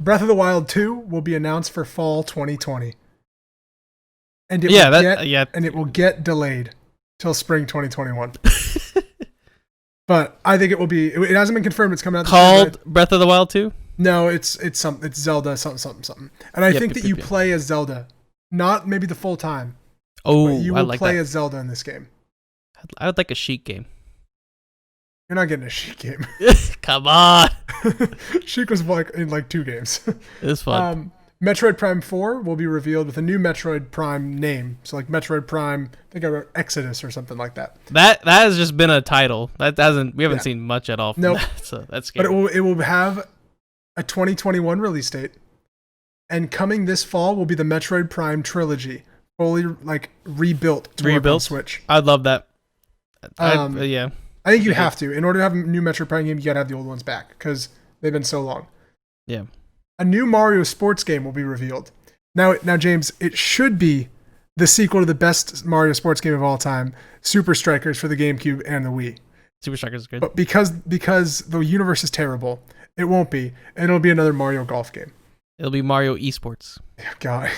Breath of the Wild 2 will be announced for fall 2020. And it will get delayed till spring 2021. But I think it will be. It hasn't been confirmed. It's coming out. Called Breath of the Wild 2? No, it's Zelda something. And I think that you play as Zelda, not maybe the full time. Oh, but you will play as Zelda in this game. I would like a Sheik game. You're not getting a Sheik game. Come on. Sheik was in 2 games. It was fun. Metroid Prime 4 will be revealed with a new Metroid Prime name. So like Metroid Prime, I think I wrote Exodus or something like that. That has just been a title. We haven't seen much at all from that. So that's scary. But it will have a 2021 release date. And coming this fall will be the Metroid Prime trilogy, fully rebuilt to work on Switch. I'd love that. I think you have to. In order to have a new Metroid Prime game, you gotta have the old ones back because they've been so long. Yeah. A new Mario sports game will be revealed. Now, James, it should be the sequel to the best Mario sports game of all time, Super Strikers for the GameCube and the Wii. Super Strikers is good. But because the universe is terrible, it won't be, and it'll be another Mario golf game. It'll be Mario esports. God,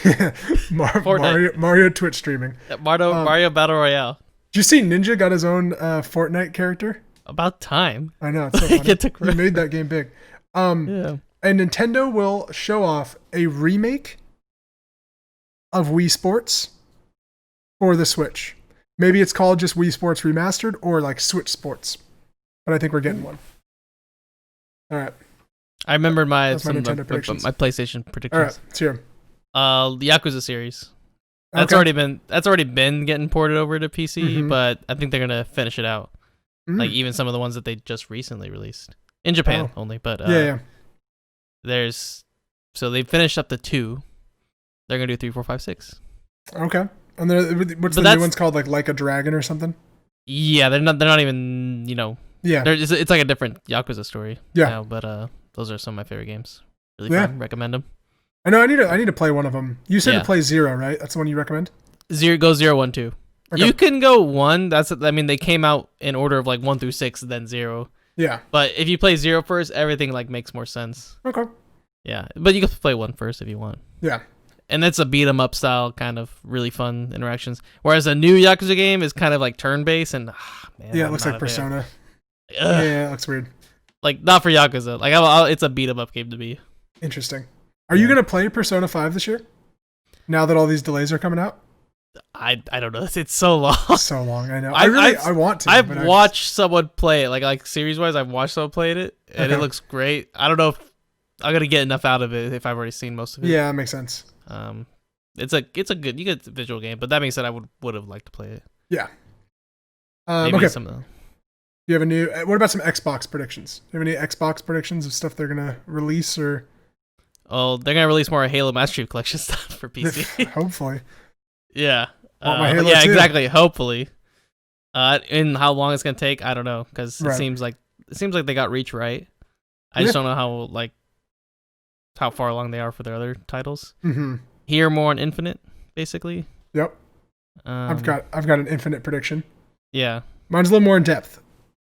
Mario Twitch streaming. Mario Battle Royale. Did you see Ninja got his own Fortnite character? About time. I know. It's so funny. He made that game big. Yeah. And Nintendo will show off a remake of Wii Sports for the Switch. Maybe it's called just Wii Sports Remastered or like Switch Sports. But I think we're getting one. All right. I remember my PlayStation predictions. All right, let's hear 'em. The Yakuza series. That's already been getting ported over to PC, but I think they're gonna finish it out. Like even some of the ones that they just recently released in Japan only, but so they finished up the 2. They're gonna do 3, 4, 5, 6. Okay, and what's the new one's called? Like a Dragon or something? Yeah, they're not even Yeah, it's like a different Yakuza story. Yeah, now, but those are some of my favorite games. Really fun. Recommend them. I know. I need to play one of them. You said to play 0, right? That's the one you recommend. 0, 1, 2. Okay. You can go 1. They came out in order of 1 through 6, then 0. Yeah. But if you play 0 first, everything makes more sense. Okay. Yeah, but you can play 1 first if you want. Yeah. And that's a beat 'em up style kind of really fun interactions. Whereas a new Yakuza game is kind of turn based and man, it looks like Persona. Yeah, it looks weird. Not for Yakuza. It's a beat 'em up game to me. Interesting. Are you gonna play Persona 5 this year? Now that all these delays are coming out? I don't know. It's so long. So long. I know. I want to. I've watched someone play it. Like series wise, I've watched someone play it, and it looks great. I don't know if I'm gonna get enough out of it if I've already seen most of it. Yeah, that makes sense. It's a good. You get a visual game, but that being said, I would have liked to play it. Yeah. Maybe okay. Some of them. You have a new. What about some Xbox predictions? Do you have any Xbox predictions of stuff they're gonna release or? Oh, they're gonna release more Halo Master Chief Collection stuff for PC. Hopefully. Yeah. Yeah, too. Exactly. Hopefully. And how long it's gonna take, I don't know, because it seems like they got Reach right. I just don't know how far along they are for their other titles. Mm-hmm. Here more on Infinite, basically. Yep. I've got an Infinite prediction. Yeah. Mine's a little more in depth.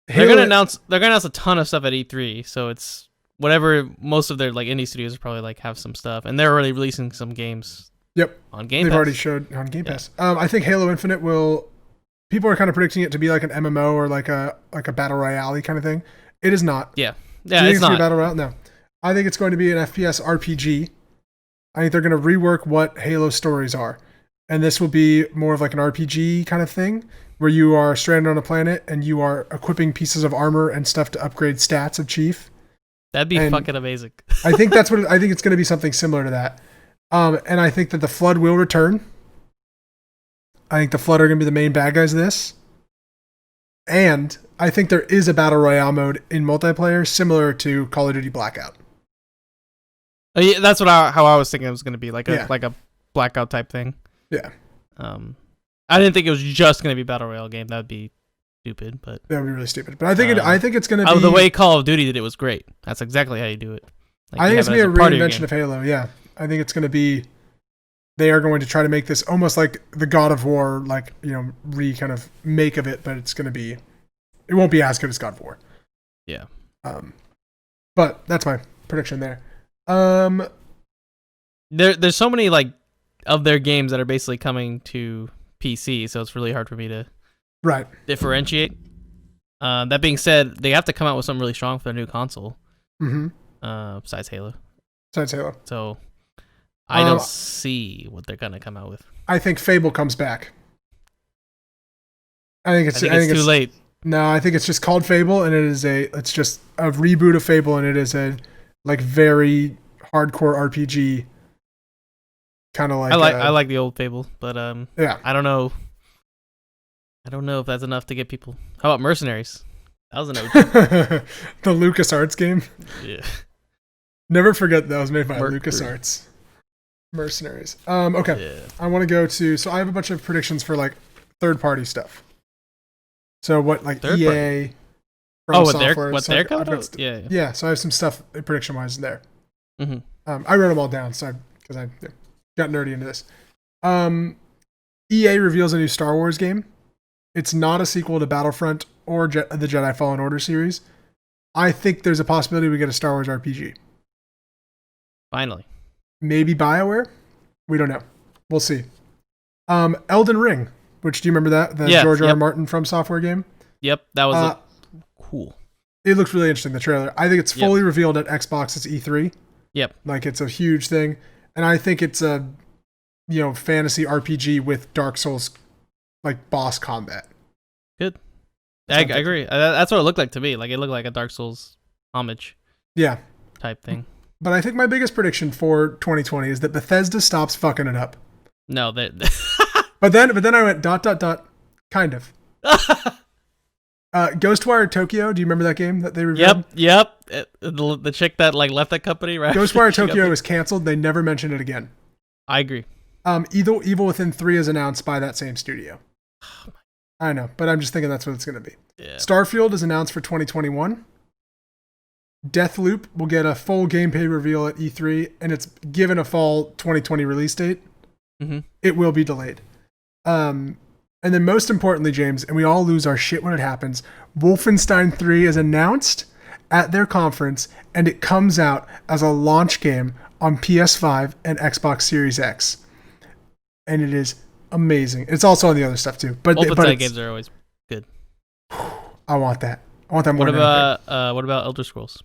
They're gonna announce a ton of stuff at E3, so it's whatever, most of their like indie studios probably like have some stuff, and they're already releasing some games. Yep, on Game they've Pass. already showed on Game Pass. I think Halo Infinite will. People are kind of predicting it to be like an MMO or like a battle royale kind of thing. It is not. Yeah, It's not a battle royale. No, I think it's going to be an FPS RPG. I think they're going to rework what Halo stories are, and this will be more of like an RPG kind of thing where you are stranded on a planet and you are equipping pieces of armor and stuff to upgrade stats of Chief. That'd be fucking amazing. I think that's what I think it's going to be, something similar to that. And I think that the Flood will return. I think the Flood are going to be the main bad guys of this. And I think there is a Battle Royale mode in multiplayer similar to Call of Duty Blackout. Yeah, that's how I was thinking it was going to be, like a Blackout type thing. Yeah. I didn't think it was just going to be Battle Royale game. That would be stupid, but that would be really stupid. But I think it's going to be the way Call of Duty did it was great. That's exactly how you do it. Like, I think it's going to be a reinvention of Halo. Yeah. I think it's going to be, they are going to try to make this almost like the God of War, like, kind of make of it, but it's going to be, it won't be as good as God of War. Yeah. But that's my prediction there. There's so many like of their games that are basically coming to PC, so it's really hard for me to differentiate. That being said, they have to come out with something really strong for their new console. Besides Halo. So I don't see what they're gonna come out with. I think Fable comes back. I think it's too late. No, I think it's just called Fable, and it's just a reboot of Fable, and it is a like very hardcore RPG. Kind of like I like the old Fable, but yeah, I don't know if that's enough to get people. How about Mercenaries? That was an OG. The LucasArts game. Yeah. Never forget that was made by LucasArts. Mercenaries. Okay. Yeah. I want to go to. So I have a bunch of predictions for like third-party stuff. So what like third EA? What they're coming out? Yeah. So I have some stuff prediction-wise in there. Mm-hmm. I wrote them all down, because I got nerdy into this. EA reveals a new Star Wars game. It's not a sequel to Battlefront or the Jedi Fallen Order series. I think there's a possibility we get a Star Wars RPG. Finally. Maybe BioWare? We don't know. We'll see. Elden Ring, which, do you remember that? The George R. R. Martin From Software game? Yep, that was cool. It looked really interesting, the trailer. I think it's fully revealed at Xbox's E3. Yep. Like, it's a huge thing. And I think it's a, fantasy RPG with Dark Souls, like, boss combat. Good. I agree. That's what it looked like to me. Like, it looked like a Dark Souls homage. Yeah. Type thing. But I think my biggest prediction for 2020 is that Bethesda stops fucking it up. No, but then I went ... kind of. Ghostwire Tokyo. Do you remember that game that they reviewed? Yep. The chick that like left that company, right? Ghostwire Tokyo was canceled. They never mentioned it again. I agree. Evil Within 3 is announced by that same studio. I know, but I'm just thinking that's what it's going to be. Yeah. Starfield is announced for 2021. Deathloop will get a full gameplay reveal at E3, and it's given a fall 2020 release date. Mm-hmm. It will be delayed. And then most importantly, James, and we all lose our shit when it happens, Wolfenstein 3 is announced at their conference, and it comes out as a launch game on PS5 and Xbox Series X. And it is amazing. It's also on the other stuff too. But Wolfenstein games are always good. I want that. I want that more. What about Elder Scrolls?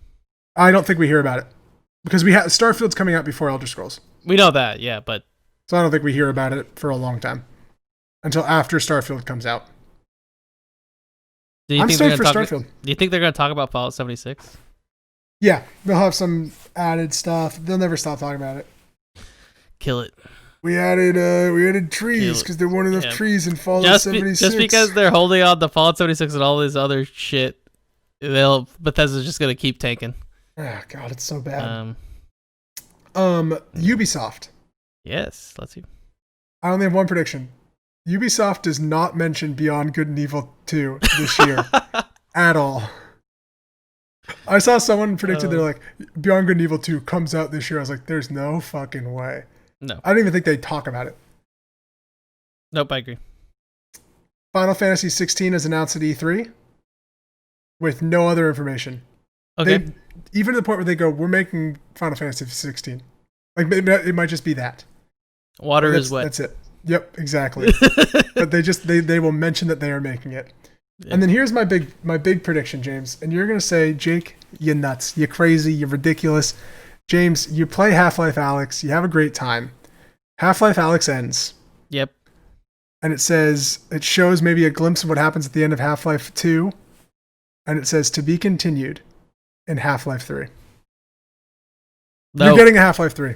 I don't think we hear about it because Starfield's coming out before Elder Scrolls. We know that, yeah, but so I don't think we hear about it for a long time until after Starfield comes out. I'm stoked for Starfield. Do you think they're going to talk about Fallout 76? Yeah, they'll have some added stuff. They'll never stop talking about it. Kill it. We added trees because there weren't enough trees in Fallout 76. Just because they're holding on to Fallout 76 and all this other shit, Bethesda's just going to keep taking. Oh, God, it's so bad. Ubisoft. Yes, let's see. I only have one prediction. Ubisoft does not mention Beyond Good and Evil 2 this year at all. I saw someone predicted they're like, Beyond Good and Evil 2 comes out this year. I was like, there's no fucking way. No. I don't even think they'd talk about it. Nope, I agree. Final Fantasy 16 is announced at E3 with no other information. Okay. Even to the point where they go, we're making Final Fantasy 16. Like it might just be that. Water is wet. That's it. Yep, exactly. But they will mention that they are making it. Yeah. And then here's my big prediction, James. And you're gonna say, Jake, you nuts, you crazy, you're ridiculous. James, you play Half-Life Alyx, you have a great time. Half-Life Alyx ends. Yep. And it shows maybe a glimpse of what happens at the end of Half-Life 2. And it says to be continued in Half-Life 3. No. You're getting a Half-Life 3.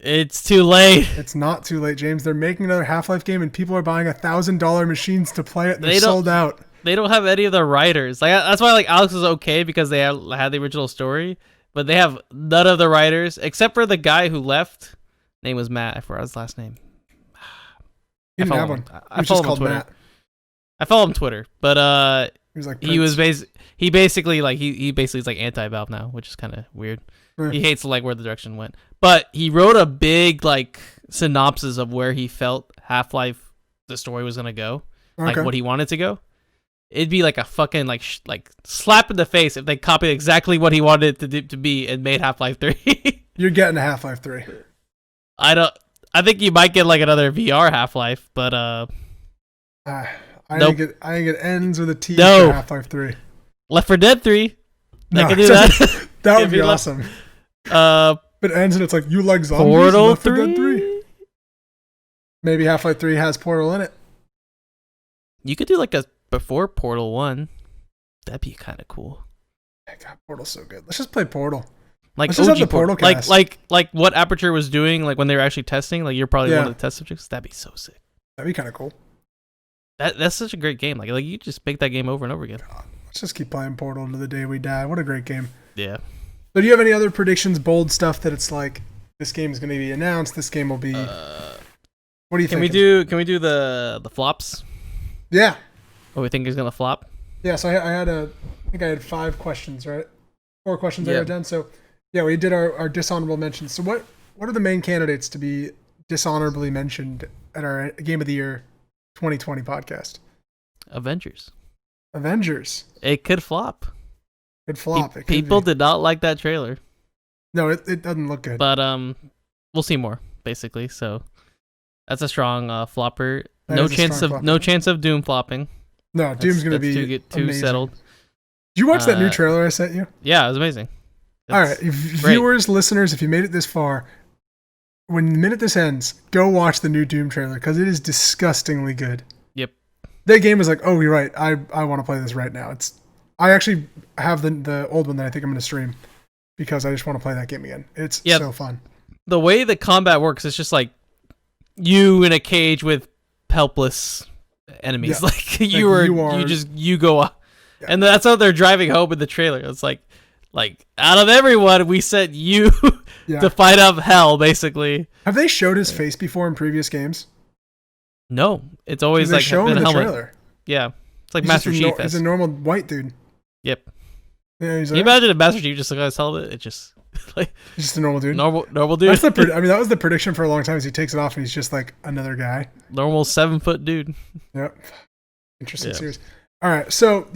It's too late. It's not too late, James. They're making another Half-Life game, and people are buying $1,000 machines to play it. They're sold out. They don't have any of the writers. Like that's why Alyx is okay because they had the original story, but they have none of the writers except for the guy who left. Name was Matt. I forgot his last name. He didn't have one. I follow him on Twitter. Matt. I follow him on Twitter, but he basically is like anti-Valve now, which is kind of weird. He hates where the direction went. But he wrote a big synopsis of where he felt Half-Life the story was gonna go, what he wanted to go. It'd be like a fucking slap in the face if they copied exactly what he wanted it to be and made Half-Life 3. You're getting a Half-Life 3. I think you might get another VR Half-Life, but I think it ends with a T for Half-Life 3. Left 4 Dead 3. No, can do that. That would be awesome. But it ends and it's like, you like zombies? Portal Left 4 3? Dead 3? Maybe Half-Life 3 has Portal in it. You could do a before Portal 1. That'd be kind of cool. God, Portal's so good. Let's just play Portal. Let's just have the Portal cast. Like what Aperture was doing, when they were actually testing. You're probably one of the test subjects. That'd be so sick. That'd be kind of cool. That's such a great game. You just make that game over and over again. God, let's just keep playing Portal to the day we die. What a great game. Yeah. So do you have any other predictions, bold stuff that it's this game is going to be announced? This game will be. What do you think? Can we do the flops? Yeah. What we think is gonna flop? Yeah. So I think I had 5 questions, right? 4 questions I wrote down. So yeah, we did our dishonorable mentions. So what are the main candidates to be dishonorably mentioned at our Game of the Year 2020 podcast? Avengers. It could flop. It'd flop. People did not like that trailer. No, it doesn't look good. But we'll see more basically. So that's a strong flopper. No chance of Doom flopping. No, Doom's gonna be too settled. Did you watch that new trailer I sent you? Yeah, it was amazing. All right, viewers, listeners, if you made it this far, when the minute this ends, go watch the new Doom trailer because it is disgustingly good. Yep. That game was oh, you're right. I want to play this right now. I actually have the old one that I think I'm going to stream because I just want to play that game again. It's so fun. The way the combat works is just you in a cage with helpless enemies. You go up. Yeah. And that's how they're driving home in the trailer. It's like out of everyone, we sent you to fight up hell, basically. Have they showed his face before in previous games? No, it's always show him in the trailer. Yeah, it's like Master Chief. He's a normal white dude. Yep. Yeah, Can you imagine if Master Chief just looked at his helmet? It just he's just a normal dude. Normal dude. That's that was the prediction for a long time. Is he takes it off and he's just another guy. Normal 7-foot dude. Yep. Interesting series. All right, so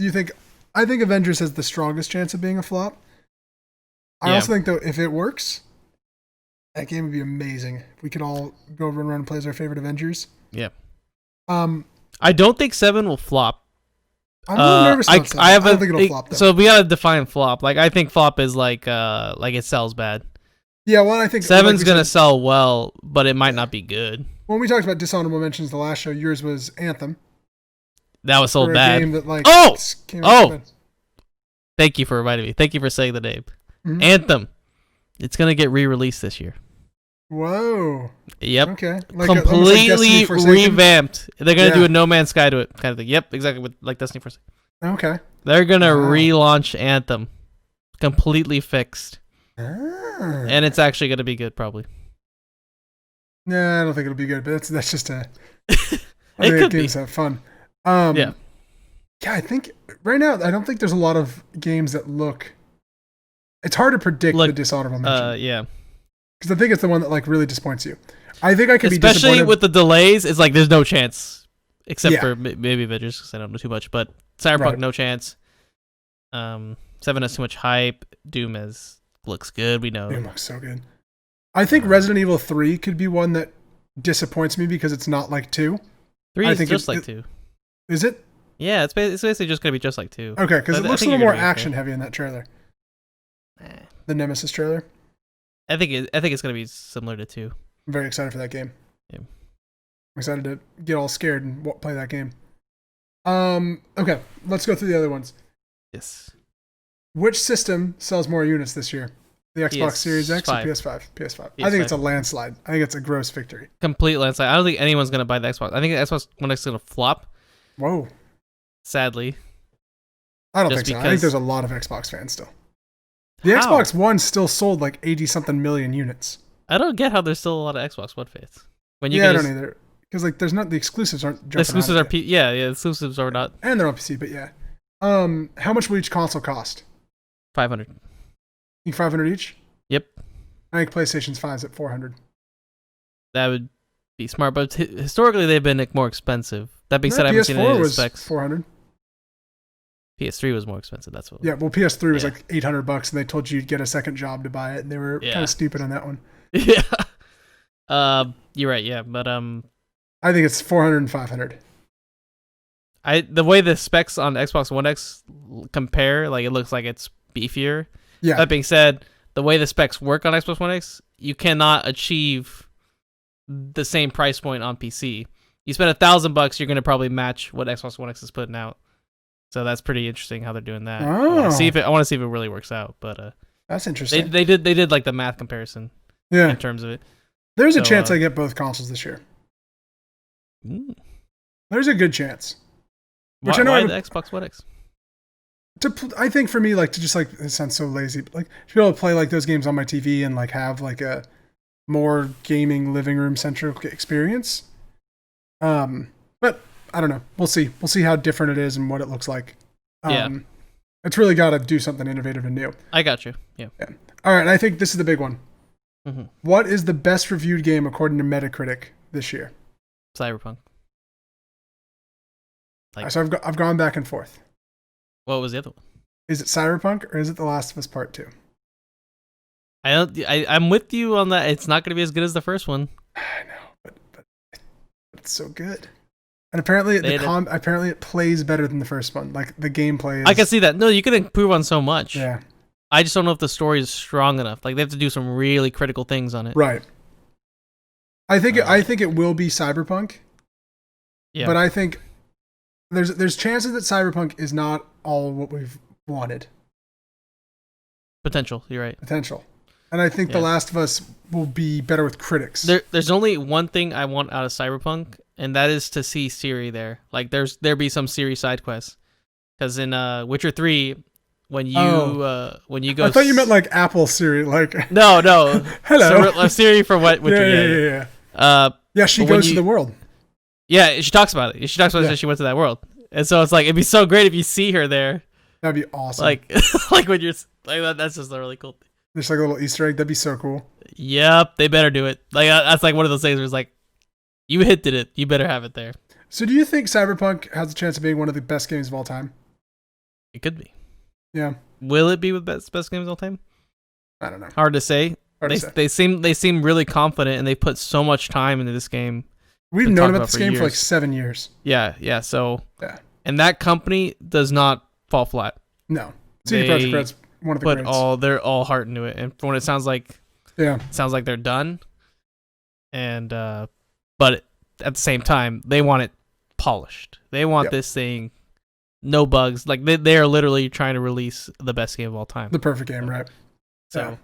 I think Avengers has the strongest chance of being a flop. I also think though, if it works, that game would be amazing. If we could all go run around and play as our favorite Avengers. Yeah. I don't think 7 will flop. I'm a little nervous about 7. I don't think it'll flop though. So we gotta define flop. I think flop is it sells bad. Yeah, well, I think 7's gonna sell well, but it might not be good. When we talked about dishonorable mentions the last show, yours was Anthem. That was sold bad. Game that, Thank you for reminding me. Thank you for saying the name. Mm-hmm. Anthem. It's gonna get re-released this year. Whoa. Yep. Okay. Completely revamped. They're gonna do a No Man's Sky to it, kind of thing. Yep, exactly. With Destiny Forsaken. Okay. They're gonna relaunch Anthem, completely fixed, and it's actually gonna be good, probably. Nah, I don't think it'll be good, but that's just a. It could games be. Have fun. Yeah, I think right now I don't think there's a lot of games that look. It's hard to predict the dishonorable mention. Yeah. Because I think it's the one that really disappoints you. I think I could be especially with the delays. It's there's no chance, except for maybe Avengers because I don't know too much. But Cyberpunk, no chance. 7 has too much hype. Doom looks good. We know. Doom looks so good. I think Resident Evil 3 could be one that disappoints me because it's not like 2. 3 is just like 2. Is it? Yeah, it's basically just gonna be just like 2. Okay, because it looks a little more action heavy in that trailer. The Nemesis trailer. I think it's gonna be similar to 2. I'm very excited for that game. Yeah. I'm excited to get all scared and play that game. Okay, let's go through the other ones. Yes. Which system sells more units this year? The Xbox Series X or PS5? PS5. I think it's a landslide. I think it's a gross victory. Complete landslide. I don't think anyone's going to buy the Xbox. I think the Xbox One X is going to flop. Whoa. Sadly. I don't think so. I think there's a lot of Xbox fans still. The Xbox One still sold like 80-something million units. I don't get how there's still a lot of Xbox One fans. I don't either. Because like, there's not the exclusives aren't. The exclusives are the exclusives are not. And they're on PC, but yeah. How much will each console cost? 500. You think 500 each? Yep. I think PlayStation's 5's at 400. That would be smart, but historically they've been more expensive. That being said, I haven't seen any specs. 400. PS3 was more expensive. That's what. Yeah, well, PS3 was like $800, and they told you you'd get a second job to buy it, and they were kind of stupid on that one. Yeah. You're right. Yeah, but I think it's 400 and 500. The way the specs on Xbox One X compare, like it looks like it's beefier. Yeah. That being said, the way the specs work on Xbox One X, you cannot achieve the same price point on PC. You spend $1,000, you're gonna probably match what Xbox One X is putting out. So that's pretty interesting how they're doing that. Oh. I want to see if it really works out. But that's interesting. They did like the math comparison. Yeah. In terms of it, there's a chance I get both consoles this year. There's a good chance. Which I know why the Xbox One X? I think for me, like, to just like, it sounds so lazy, but like to be able to play like those games on my TV and like have like a more gaming living room centric experience. But I don't know. We'll see. We'll see how different it is and what it looks like. It's really got to do something innovative and new. I got you. Yeah. All right. And I think this is the big one. Mm-hmm. What is the best reviewed game according to Metacritic this year? Cyberpunk. So I've gone back and forth. What was the other one? Is it Cyberpunk or is it The Last of Us Part 2? I'm with you on that. It's not going to be as good as the first one. I know, but it's so good. And apparently it plays better than the first one. Like the gameplay is... I can see that. No, you can improve on so much. Yeah. I just don't know if the story is strong enough. Like they have to do some really critical things on it. Right. I think it will be Cyberpunk. Yeah. But I think there's chances that Cyberpunk is not all what we've wanted. Potential. You're right. Potential. And I think The Last of Us will be better with critics. There's only one thing I want out of Cyberpunk, and that is to see Ciri there. Like there be some Ciri side quests. Because in Witcher 3, when you go, I thought you meant like Apple Siri, like no. Hello, Siri for what? Witcher, yeah. She goes to the world. Yeah, she talks about it. She talks about it as she went to that world, and so it's like it'd be so great if you see her there. That'd be awesome. Like when you're like that. That's just a really cool thing. There's like a little Easter egg. That'd be so cool. Yep, they better do it. Like that's like one of those things where it's like, you hinted it. You better have it there. So do you think Cyberpunk has a chance of being one of the best games of all time? It could be. Yeah. Will it be with best games of all time? I don't know. Hard to say. They seem really confident, and they put so much time into this game. We've known about this game for like 7 years. Yeah. So yeah. And that company does not fall flat. No. CD Projekt Red's one of the greats. They're all heart into it, and from what it sounds like, it sounds like they're done. And but at the same time, they want it polished. They want this thing no bugs. Like they are literally trying to release the best game of all time, the perfect game, right? So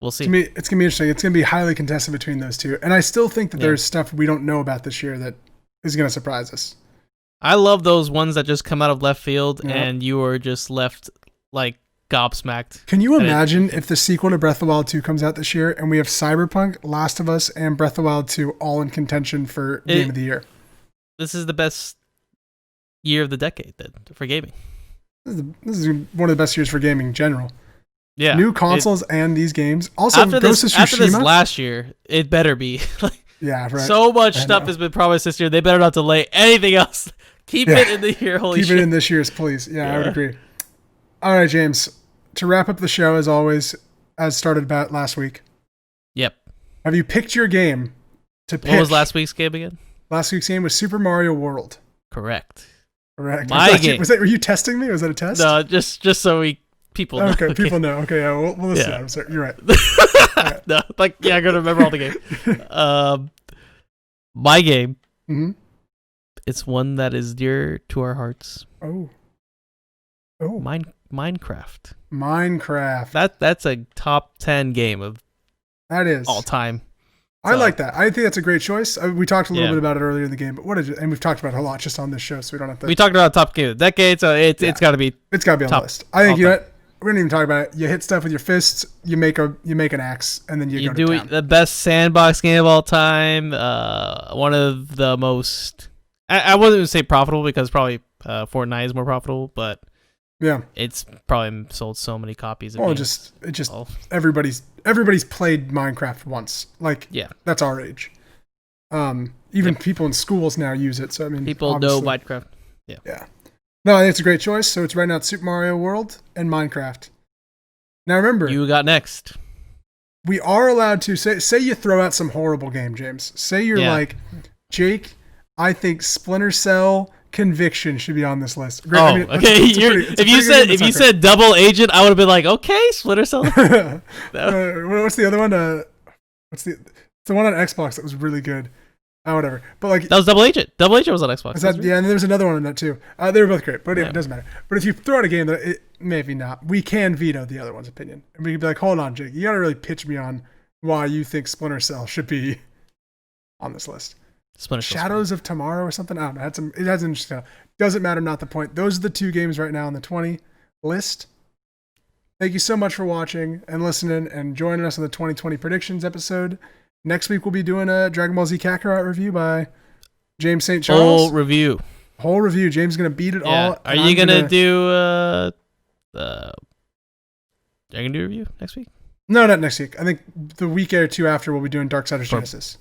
we'll see. It's gonna be interesting. It's gonna be highly contested between those two, and I still think that there's stuff we don't know about this year that is gonna surprise us. I love those ones that just come out of left field, and you are just left like gobsmacked. Can you imagine if the sequel to Breath of the Wild 2 comes out this year and we have Cyberpunk, Last of Us, and Breath of the Wild 2 all in contention for Game of the Year? This is the best year of the decade for gaming. This is one of the best years for gaming in general. Yeah. New consoles and these games. Also, Ghost of Tsushima. After this last year, it better be. Yeah, right. So much stuff has been promised this year. They better not delay anything else. Keep it in the year. Holy shit. Keep it in this year's, please. Yeah, I would agree. All right, James. To wrap up the show, as always, as started about last week. Yep. Have you picked your game to pitch? What was last week's game again? Last week's game was Super Mario World. Correct. Correct. My game. Were you testing me? Was that a test? No, just so people know. Okay, people know. Okay, yeah, we'll listen. Yeah. I'm sorry. You're right. No, I'm gonna remember all the game. My game. Mm-hmm. It's one that is dear to our hearts. Oh. Minecraft. That's a top 10 game of all time. I like that. I think that's a great choice. We talked a little bit about it earlier in the game, but and we've talked about it a lot just on this show, so we don't have to. We talked about top game of the decade, so it's got to be. It's got to be on the list. I think you know what? We didn't even talk about it. You hit stuff with your fists. You make an axe, and then you go to town. The best sandbox game of all time. One of the most. I wouldn't even say profitable because probably Fortnite is more profitable, but. Yeah, it's probably sold so many copies. Everybody's played Minecraft once. That's our age. Even people in schools now use it. So I mean, people know Minecraft. Yeah. No, I think it's a great choice. So it's right now it's Super Mario World and Minecraft. Now remember, you got next. We are allowed to say you throw out some horrible game, James. Say you're like, Jake, I think Splinter Cell. Conviction should be on this list. Great. Okay. If you said Double Agent, I would have been like, okay, Splinter Cell. What's the other one? It's the one on Xbox that was really good. Whatever. But that was Double Agent. Double Agent was on Xbox. And then there's another one on that too. They were both great, but it doesn't matter. But if you throw out a game that maybe not, we can veto the other one's opinion, and we can be like, hold on, Jake, you got to really pitch me on why you think Splinter Cell should be on this list. Shadows of Tomorrow or something. I don't know. It has interesting. Doesn't matter. Not the point. Those are the two games right now on the 20 list. Thank you so much for watching and listening and joining us on the 2020 predictions episode. Next week we'll be doing a Dragon Ball Z Kakarot review by James St. Charles. Whole review. James is gonna beat it all. Are you gonna do Are you gonna do a review next week? No, not next week. I think the week or two after we'll be doing Darksiders Genesis.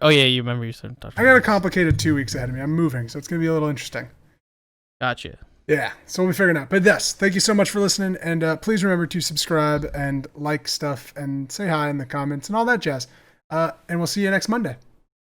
Oh yeah, you remember you said. I got a complicated 2 weeks ahead of me. I'm moving, so it's gonna be a little interesting. Gotcha. Yeah, so we'll be figuring out. But yes, thank you so much for listening, and please remember to subscribe and like stuff and say hi in the comments and all that jazz. And we'll see you next Monday.